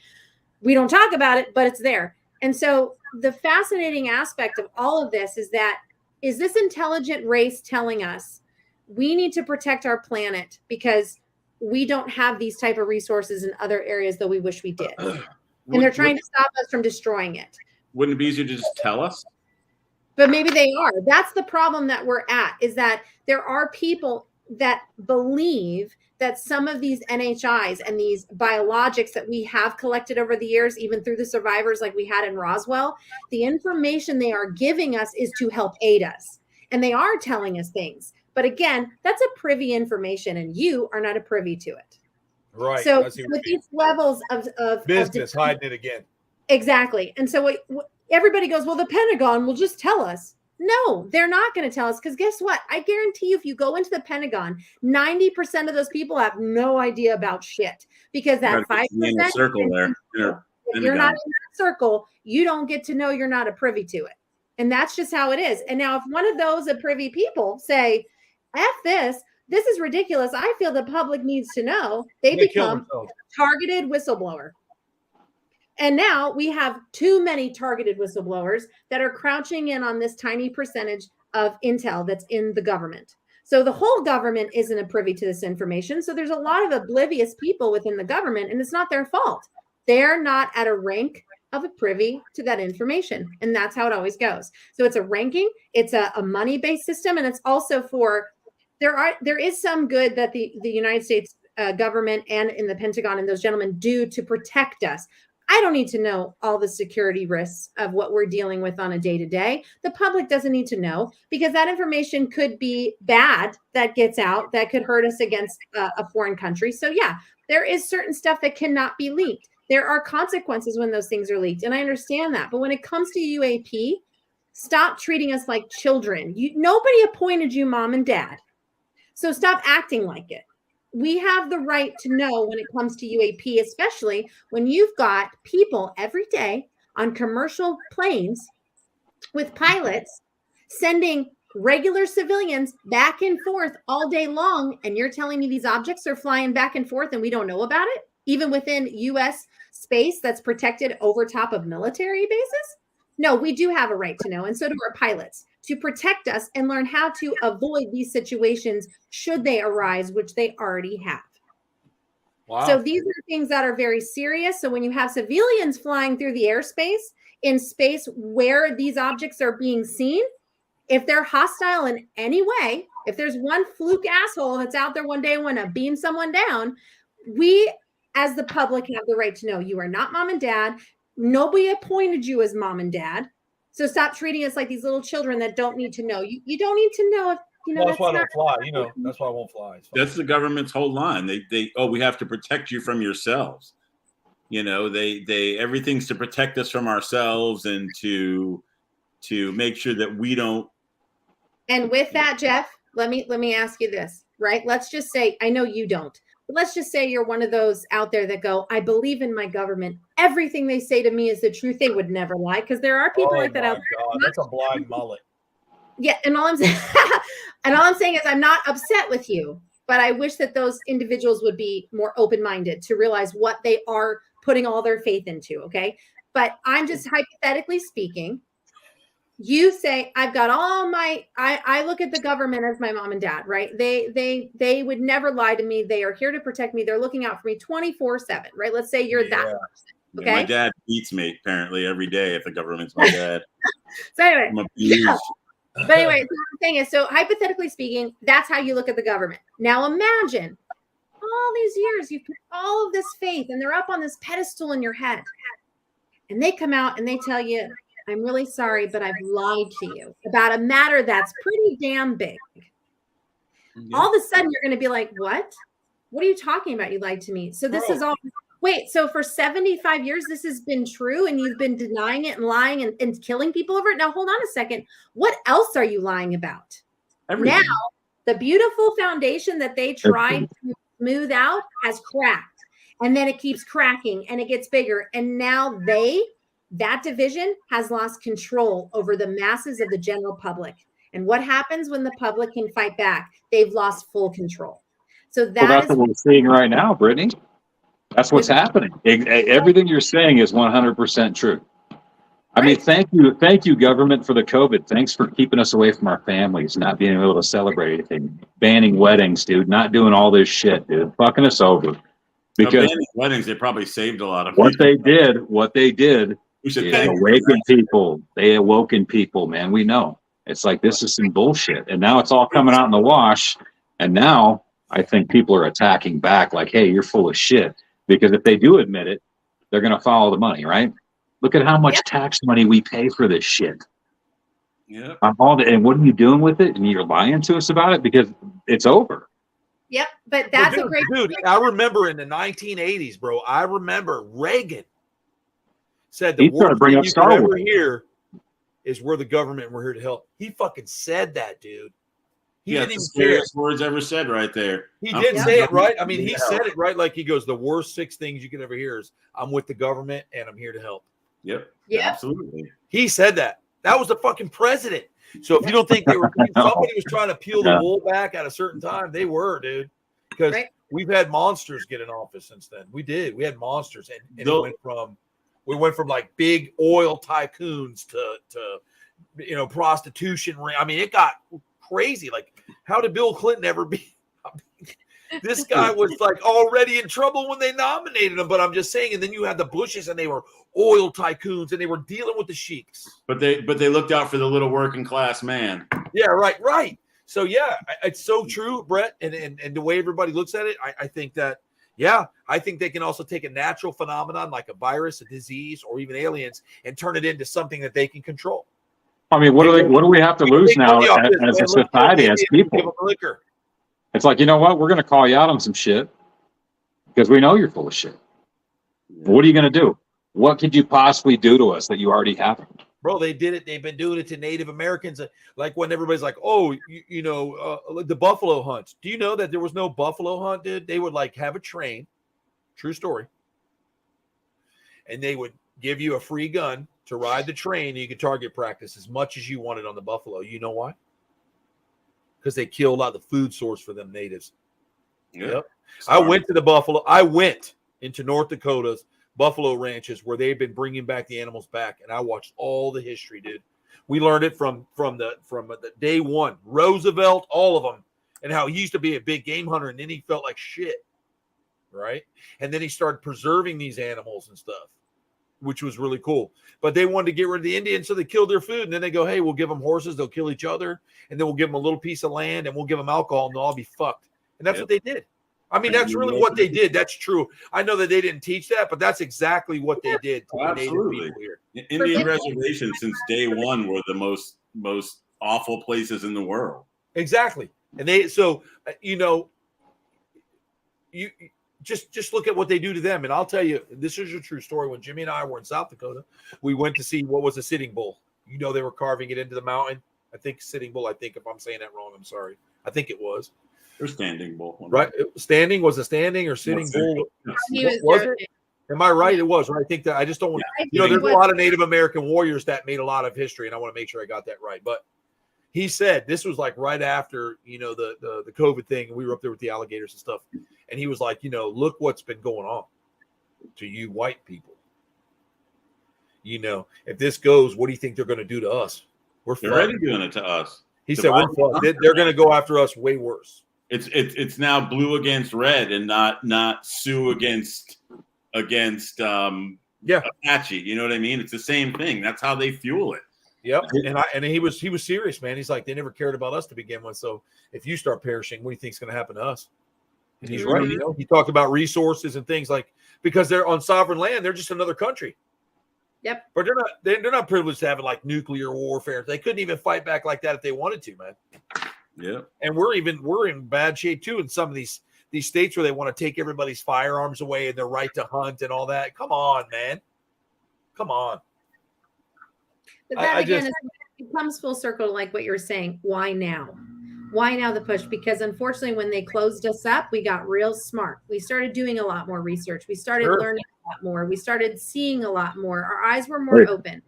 We don't talk about it, but it's there. And so the fascinating aspect of all of this is that, is this intelligent race telling us we need to protect our planet because we don't have these type of resources in other areas that we wish we did. And they're trying to stop us from destroying it. Wouldn't it be easier to just tell us? But maybe they are. That's the problem that we're at, is that there are people that believe that some of these NHIs and these biologics that we have collected over the years, even through the survivors like we had in Roswell, the information they are giving us is to help aid us. And they are telling us things. But again, that's a privy information, and you are not a privy to it. Right. So with these levels of business, hiding it again. Exactly. And so what everybody goes, well, the Pentagon will just tell us. No, they're not going to tell us, because guess what? I guarantee you, if you go into the Pentagon, 90% of those people have no idea about shit, because that 5% in the circle there. If you're not in that circle, you don't get to know you're not a privy to it. And that's just how it is. And now if one of those privy people say, F this is ridiculous, I feel the public needs to know, they become a targeted whistleblower. And now we have too many targeted whistleblowers that are crouching in on this tiny percentage of intel that's in the government. So the whole government isn't a privy to this information. So there's a lot of oblivious people within the government, and it's not their fault. They're not at a rank of a privy to that information. And that's how it always goes. So it's a ranking, it's a money-based system, and it's also for, there is some good that the United States government and in the Pentagon and those gentlemen do to protect us. I don't need to know all the security risks of what we're dealing with on a day-to-day. The public doesn't need to know, because that information could be bad that gets out that could hurt us against a foreign country. So yeah, there is certain stuff that cannot be leaked. There are consequences when those things are leaked. And I understand that. But when it comes to UAP, stop treating us like children. Nobody appointed you mom and dad. So stop acting like it. we have the right to know when it comes to UAP, especially when you've got people every day on commercial planes with pilots sending regular civilians back and forth all day long. And you're telling me these objects are flying back and forth and we don't know about it, even within U.S. space that's protected over top of military bases? No, we do have a right to know. And so do our pilots, to protect us and learn how to avoid these situations should they arise, which they already have. Wow. So these are things that are very serious. So when you have civilians flying through the airspace in space where these objects are being seen, if they're hostile in any way, if there's one fluke asshole that's out there one day and want to beam someone down, we as the public have the right to know you are not mom and dad. Nobody appointed you as mom and dad. So stop treating us like these little children that don't need to know. You don't need to know if, well, that's why I don't fly. That's why I won't fly. That's the government's whole line. We have to protect you from yourselves. They everything's to protect us from ourselves and to make sure that we don't. And with that, Jeff, let me ask you this, right? Let's just say, I know you don't, but let's just say you're one of those out there that go, I believe in my government. Everything they say to me is the truth. They would never lie, because there are people like that out there. God, that's a blind mullet. Yeah, and all I'm saying is I'm not upset with you, but I wish that those individuals would be more open-minded to realize what they are putting all their faith into, okay? But I'm just hypothetically speaking. You say, I've got all my, I look at the government as my mom and dad, right? They would never lie to me. They are here to protect me. They're looking out for me 24/7, right? Let's say you're that person. Okay. Yeah, my dad beats me apparently every day if the government's my dad. So anyway, yeah. But anyway, so what I'm saying is, so hypothetically speaking, that's how you look at the government. Now imagine all these years, you put all of this faith and they're up on this pedestal in your head. And they come out and they tell you, I'm really sorry, but I've lied to you about a matter that's pretty damn big. Yeah. All of a sudden, you're going to be like, what? What are you talking about? You lied to me. So this is all, wait, so for 75 years, this has been true and you've been denying it and lying and killing people over it? Now, hold on a second. What else are you lying about? Everything. Now, the beautiful foundation that they tried to smooth out has cracked. And then it keeps cracking and it gets bigger. And now that division has lost control over the masses of the general public. And what happens when the public can fight back? They've lost full control. So that's what we're seeing right now, Brittany. That's what's happening. Everything you're saying is 100% true. I mean, thank you, government, for the COVID. Thanks for keeping us away from our families, not being able to celebrate anything, banning weddings, dude, not doing all this shit, dude, fucking us over. Because banning weddings, they probably saved a lot of what they did. They awakened people. They awoken people, man. We know. It's like, this is some bullshit. And now it's all coming out in the wash. And now I think people are attacking back like, hey, you're full of shit. Because if they do admit it, they're going to follow the money, right? Look at how much tax money we pay for this shit. Yeah. And what are you doing with it? And you're lying to us about it because it's over. Yep. But that's a great dude. I remember in the 1980s, bro. I remember Reagan said the worst thing you could ever hear is we're the government and we're here to help. He fucking said that, dude. He didn't even care. Words ever said right there. He did say it right. I mean, he said it right. Like he goes, the worst 6 things you could ever hear is I'm with the government and I'm here to help. Yep. Yeah. Absolutely. He said that. That was the fucking president. So if you don't think somebody was trying to peel the wool back at a certain time, they were, dude. Because we've had monsters get in office since then. We did. We had monsters, and we went from like big oil tycoons to prostitution. I mean, it got crazy. Like, how did Bill Clinton ever be? I mean, this guy was like already in trouble when they nominated him. But I'm just saying. And then you had the Bushes, and they were oil tycoons, and they were dealing with the sheiks. But they looked out for the little working class man. Yeah, right. So yeah, it's so true, Brett, and the way everybody looks at it, I think that. Yeah, I think they can also take a natural phenomenon like a virus, a disease, or even aliens and turn it into something that they can control. I mean, what do we have to lose now as a society, as people? It's like, you know what? We're going to call you out on some shit because we know you're full of shit. Yeah. What are you going to do? What could you possibly do to us that you already haven't? Bro, they did it. They've been doing it to Native Americans. Like when everybody's like, oh, the buffalo hunts. Do you know that there was no buffalo hunt, dude? They would like have a train. True story. And they would give you a free gun to ride the train. And you could target practice as much as you wanted on the buffalo. You know why? Because they killed out the food source for them natives. Yep. I went to the buffalo. I went into North Dakota's buffalo ranches where they've been bringing back the animals back, and I watched all the history, dude. We learned it from the day one. Roosevelt, all of them, and how he used to be a big game hunter, and then he felt like shit, right? And then he started preserving these animals and stuff, which was really cool. But they wanted to get rid of the Indians, so they killed their food, and then they go, hey, we'll give them horses, they'll kill each other, and then we'll give them a little piece of land, and we'll give them alcohol, and they'll all be fucked. And that's what they did. I mean, that's really what they did. That's true. I know that they didn't teach that, but that's exactly what they did to the native people here. Indian reservations since day one were the most awful places in the world. Exactly. And they, so, you just look at what they do to them. And I'll tell you, this is a true story. When Jimmy and I were in South Dakota, we went to see what was a sitting bull. They were carving it into the mountain. I think sitting bull. I think if I'm saying that wrong, I'm sorry. I think it was. Or standing bull. Right. Standing was a standing or sitting bull. Was it? Am I right? It was. Right. I think that I just don't want there's a lot of Native American warriors that made a lot of history, and I want to make sure I got that right. But he said this was like right after, the COVID thing, and we were up there with the alligators and stuff. And he was like, look what's been going on to you white people. If this goes, what do you think they're going to do to us? They're already doing it to us. He said they're going to go after us way worse. It's now blue against red and not Sioux against Apache. You know what I mean? It's the same thing. That's how they fuel it. Yep. And he was serious, man. He's like, they never cared about us to begin with. So if you start perishing, what do you think is going to happen to us? And he's right. He talked about resources and things like, because they're on sovereign land, they're just another country. Yep. But they're not privileged to having like nuclear warfare. They couldn't even fight back like that if they wanted to, man. Yeah. And we're in bad shape too in some of these states where they want to take everybody's firearms away and their right to hunt and all that. Come on, man. Come on. But that it comes full circle, like what you're saying. Why now? Why now the push? Because unfortunately, when they closed us up, we got real smart. We started doing a lot more research. We started learning a lot more. We started seeing a lot more. Our eyes were more open.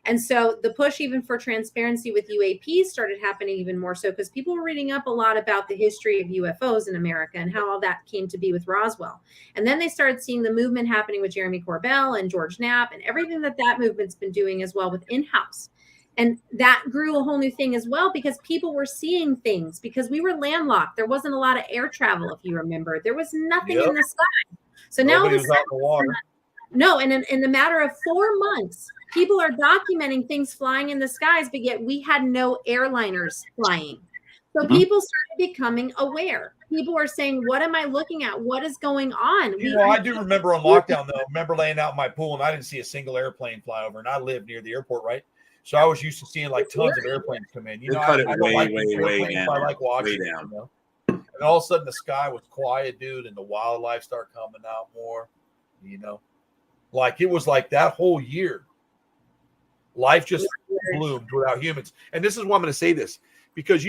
And so the push even for transparency with UAPs started happening even more so because people were reading up a lot about the history of UFOs in America and how all that came to be with Roswell. And then they started seeing the movement happening with Jeremy Corbell and George Knapp and everything that movement's been doing as well with in-house. And that grew a whole new thing as well because people were seeing things because we were landlocked. There wasn't a lot of air travel, if you remember. There was nothing in the sky. So now out in the water. No, and in the matter of 4 months, people are documenting things flying in the skies, but yet we had no airliners flying. So people started becoming aware. People are saying, what am I looking at? What is going on? I do remember on lockdown, though. I remember laying out in my pool, and I didn't see a single airplane fly over, and I live near the airport, right? So I was used to seeing like tons of airplanes come in. I don't like way down. I like watching them. And all of a sudden the sky was quiet, dude, and the wildlife started coming out more. Like it was like that whole year, life just bloomed without humans. And this is why I'm going to say this because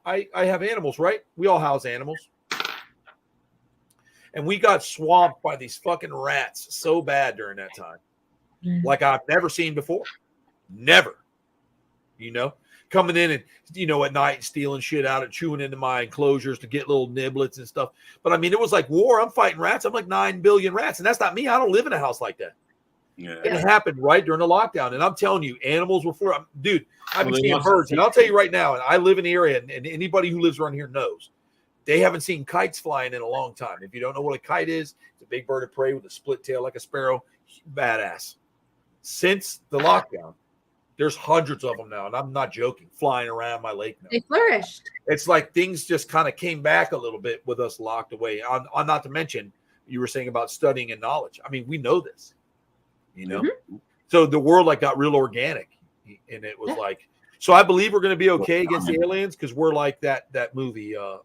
I have animals, right? We all house animals, and we got swamped by these fucking rats so bad during that time, like I've never seen before. Never, coming in and, at night stealing shit out and chewing into my enclosures to get little niblets and stuff. But I mean, it was like war. I'm fighting rats. I'm like 9 billion rats. And that's not me. I don't live in a house like that. Yeah. And it happened right during the lockdown. And I'm telling you, animals were dude, I've been seeing birds. And I'll tell you right now, and I live in the area and anybody who lives around here knows they haven't seen kites flying in a long time. If you don't know what a kite is, it's a big bird of prey with a split tail like a sparrow. Badass. Since the lockdown, there's hundreds of them now, and I'm not joking, flying around my lake now. They flourished. It's like things just kind of came back a little bit with us locked away. On not to mention, you were saying about studying and knowledge. I mean, we know this, So the world got real organic, and it was like. So I believe we're going to be okay against the aliens because we're like that movie. I'm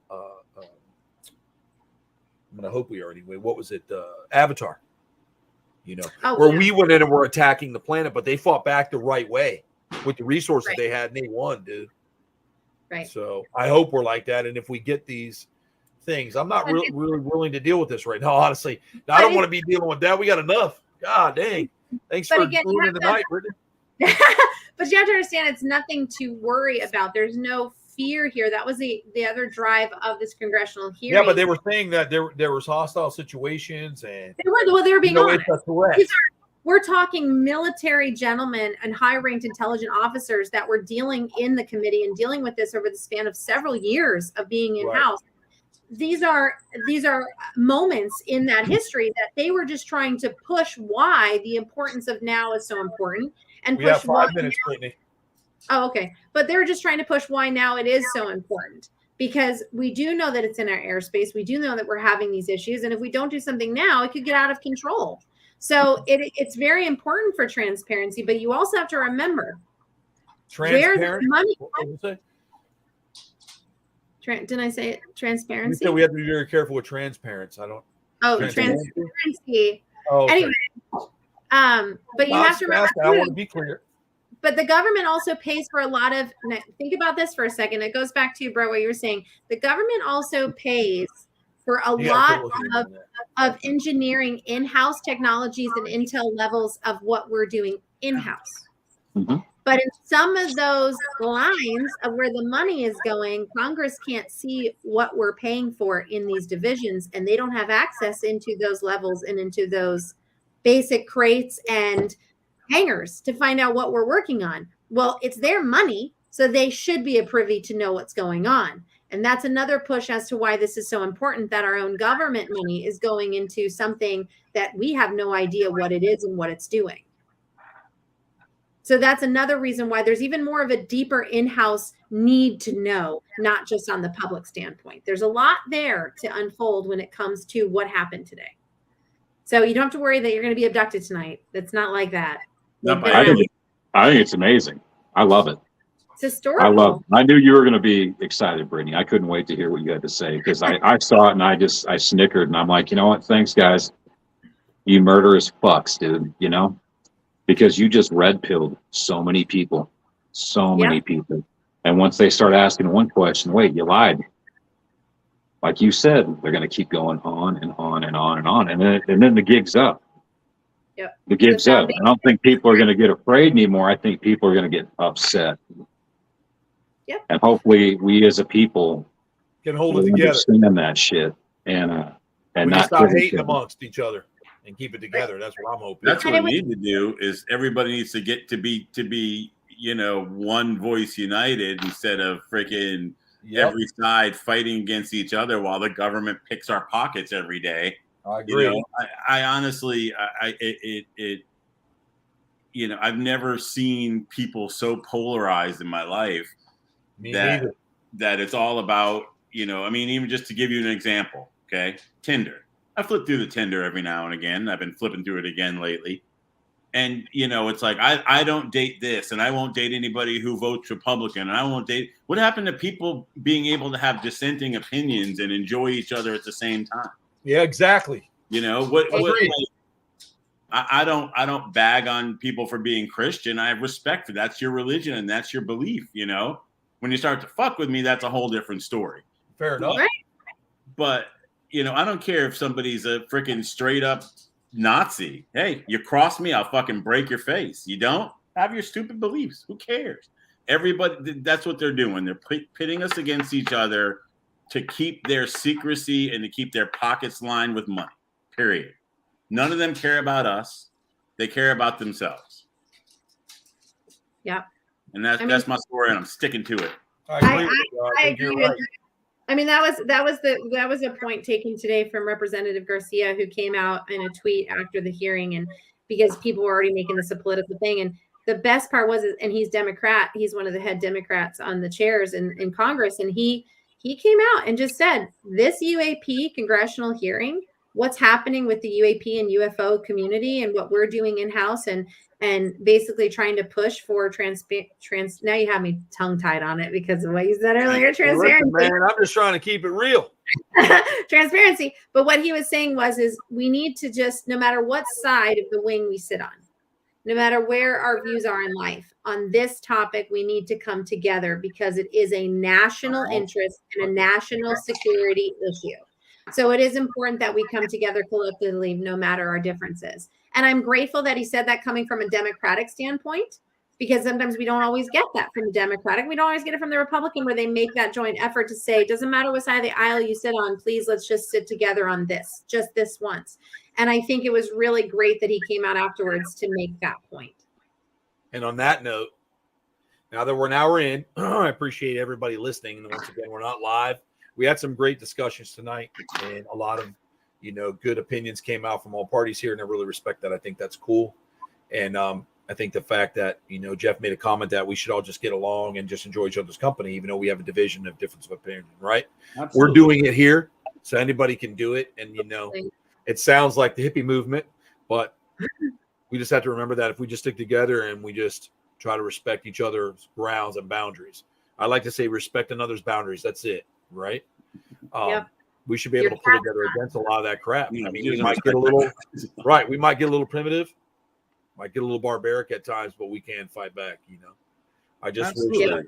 going to hope we are anyway. What was it? Avatar. Where we went in and were attacking the planet, but they fought back the right way. with the resources Right. they had, and they won, dude. Right. So I hope we're like that. And if we get these things, I'm not really willing to deal with this right now, honestly. Now, I don't want to be dealing with that. We got enough. God dang. Thanks for ruining the night, Brittany. But you have to understand, it's nothing to worry about. There's no fear here. That was the other drive of this congressional hearing. Yeah, but they were saying that there was hostile situations, and they were being honest. It's a threat. We're talking military gentlemen and high-ranked intelligent officers that were dealing in the committee and dealing with this over the span of several years of being in-house. Right. These are moments in that history that they were just trying to push why the importance of now is so important, and we push have 5 minutes, Brittany. Oh, okay. But they were just trying to push why now it is so important, because we do know that it's in our airspace. We do know that we're having these issues, and if we don't do something now, it could get out of control. So it's very important for transparency, but you also have to remember where the money. Didn't I say it? Transparency. So we have to be very careful with transparency. Transparency. Oh, okay. Anyway, but you have to remember. I want to be clear. But the government also pays for a lot of. Think about this for a second. It goes back to, Bro, what you were saying. The government also pays for a lot of engineering in-house technologies and intel levels of what we're doing in-house. Mm-hmm. But in some of those lines of where the money is going, Congress can't see what we're paying for in these divisions, and they don't have access into those levels and into those basic crates and hangars to find out what we're working on. Well, it's their money, so they should be privy to know what's going on. And that's another push as to why this is so important, that our own government money is going into something that we have no idea what it is and what it's doing. So that's another reason why there's even more of a deeper in-house need to know, not just on the public standpoint. There's a lot there to unfold when it comes to what happened today. So you don't have to worry that you're going to be abducted tonight. It's not like that. I think it's amazing. I love it. It's historical. I love it. I knew you were going to be excited, Brittany. I couldn't wait to hear what you had to say, because I saw it and I snickered, and I'm like, you know what? Thanks, guys. You murderous fucks, dude. You know, because you just red-pilled so many people, And once they start asking one question, wait, you lied. Like you said, they're going to keep going on and on and on and on, and then the gig's up. Yep. The gig's up. I don't think people are going to get afraid anymore. I think people are going to get upset. Yep. And hopefully, we as a people can hold it together, understand that shit, and not stop hating amongst each other and keep it together. That's what I'm hoping. That's what we need to do. Is everybody needs to get to be one voice united, instead of freaking every side fighting against each other while the government picks our pockets every day. I agree. I honestly, I've never seen people so polarized in my life. That it's all about, even just to give you an example, okay? Tinder. I flip through the Tinder every now and again. I've been flipping through it again lately. And, it's like, I don't date this, and I won't date anybody who votes Republican, and I won't date. What happened to people being able to have dissenting opinions and enjoy each other at the same time? Yeah, exactly. I don't bag on people for being Christian. I have respect for that's your religion and that's your belief, When you start to fuck with me, that's a whole different story. Fair enough. Right. But, I don't care if somebody's a freaking straight up Nazi. Hey, you cross me, I'll fucking break your face. You don't? Have your stupid beliefs. Who cares? Everybody, that's what they're doing. They're pitting us against each other to keep their secrecy and to keep their pockets lined with money, period. None of them care about us. They care about themselves. Yeah. And that's my story, and I'm sticking to it. I agree with you. I mean, that was a point taken today from Representative Garcia, who came out in a tweet after the hearing, and because people were already making this a political thing. And the best part was, and he's Democrat, he's one of the head Democrats on the chairs in Congress, and he came out and just said, this UAP congressional hearing, what's happening with the UAP and UFO community and what we're doing in-house, and basically trying to push for now you have me tongue-tied on it because of what you said earlier, transparency. Man, I'm just trying to keep it real. Transparency. But what he was saying is we need to just, no matter what side of the wing we sit on, no matter where our views are in life, on this topic, we need to come together because it is a national interest and a national security issue. So it is important that we come together collectively, no matter our differences. And I'm grateful that he said that coming from a Democratic standpoint, because sometimes we don't always get that from the Democratic. We don't always get it from the Republican, where they make that joint effort to say, it doesn't matter what side of the aisle you sit on, please, let's just sit together on this, just this once. And I think it was really great that he came out afterwards to make that point. And on that note, now that we're an hour in, I appreciate everybody listening. And once again, we're not live. We had some great discussions tonight, and a lot of, good opinions came out from all parties here, and I really respect that. I think that's cool. And I think the fact that, Jeff made a comment that we should all just get along and just enjoy each other's company, even though we have a division of difference of opinion, right? Absolutely. We're doing it here, so anybody can do it. And, it sounds like the hippie movement, but we just have to remember that if we just stick together and we just try to respect each other's grounds and boundaries. I like to say respect another's boundaries. That's it, right? We should be able to pull together against a lot of that crap. I mean, we might get a little right. We might get a little primitive, might get a little barbaric at times, but we can fight back. I just wish that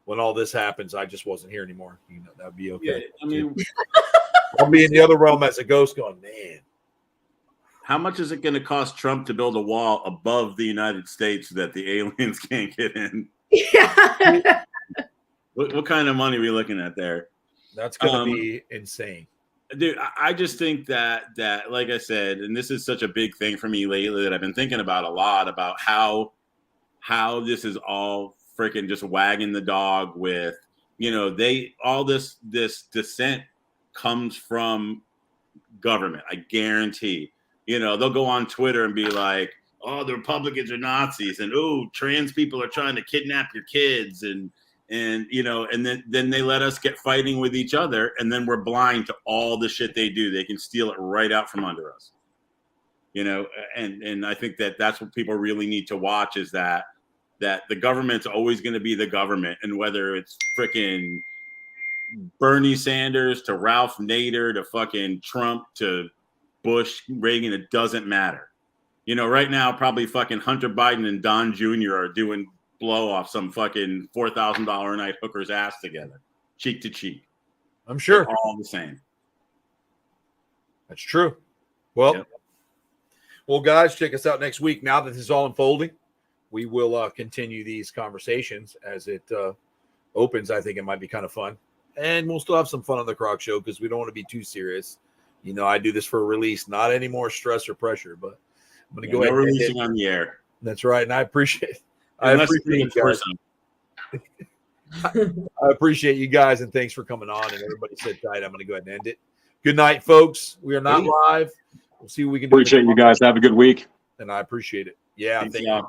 when all this happens, I just wasn't here anymore. That'd be okay. Yeah, I mean, I'll be in the other realm as a ghost, going, man. How much is it going to cost Trump to build a wall above the United States so that the aliens can't get in? Yeah. What kind of money are we looking at there? That's going to be insane. Dude, I just think that, like I said, and this is such a big thing for me lately that I've been thinking about a lot, about how this is all freaking just wagging the dog with, all this dissent comes from government. I guarantee. They'll go on Twitter and be like, oh, the Republicans are Nazis, and oh, trans people are trying to kidnap your kids, and then they let us get fighting with each other, and then we're blind to all the shit they do. They can steal it right out from under us. And I think that's what people really need to watch, is that the government's always going to be the government, and whether it's freaking Bernie Sanders to Ralph Nader to fucking Trump to Bush, Reagan, it doesn't matter. Right now, probably fucking Hunter Biden and Don Jr. are doing blow off some fucking $4,000 a night hooker's ass together, cheek to cheek. I'm sure. They're all the same. That's true. Well, Well, guys, check us out next week. Now that this is all unfolding, we will continue these conversations as it opens. I think it might be kind of fun. And we'll still have some fun on the Croc Show because we don't want to be too serious. I do this for a release, not any more stress or pressure, but I'm going to go ahead and releasing on the air. That's right. And I appreciate it. I appreciate you guys, and thanks for coming on. And everybody sit tight. I'm going to go ahead and end it. Good night, folks. We are not live. We'll see what we can do. Appreciate you guys. Have a good week. And I appreciate it. Yeah. Thank you.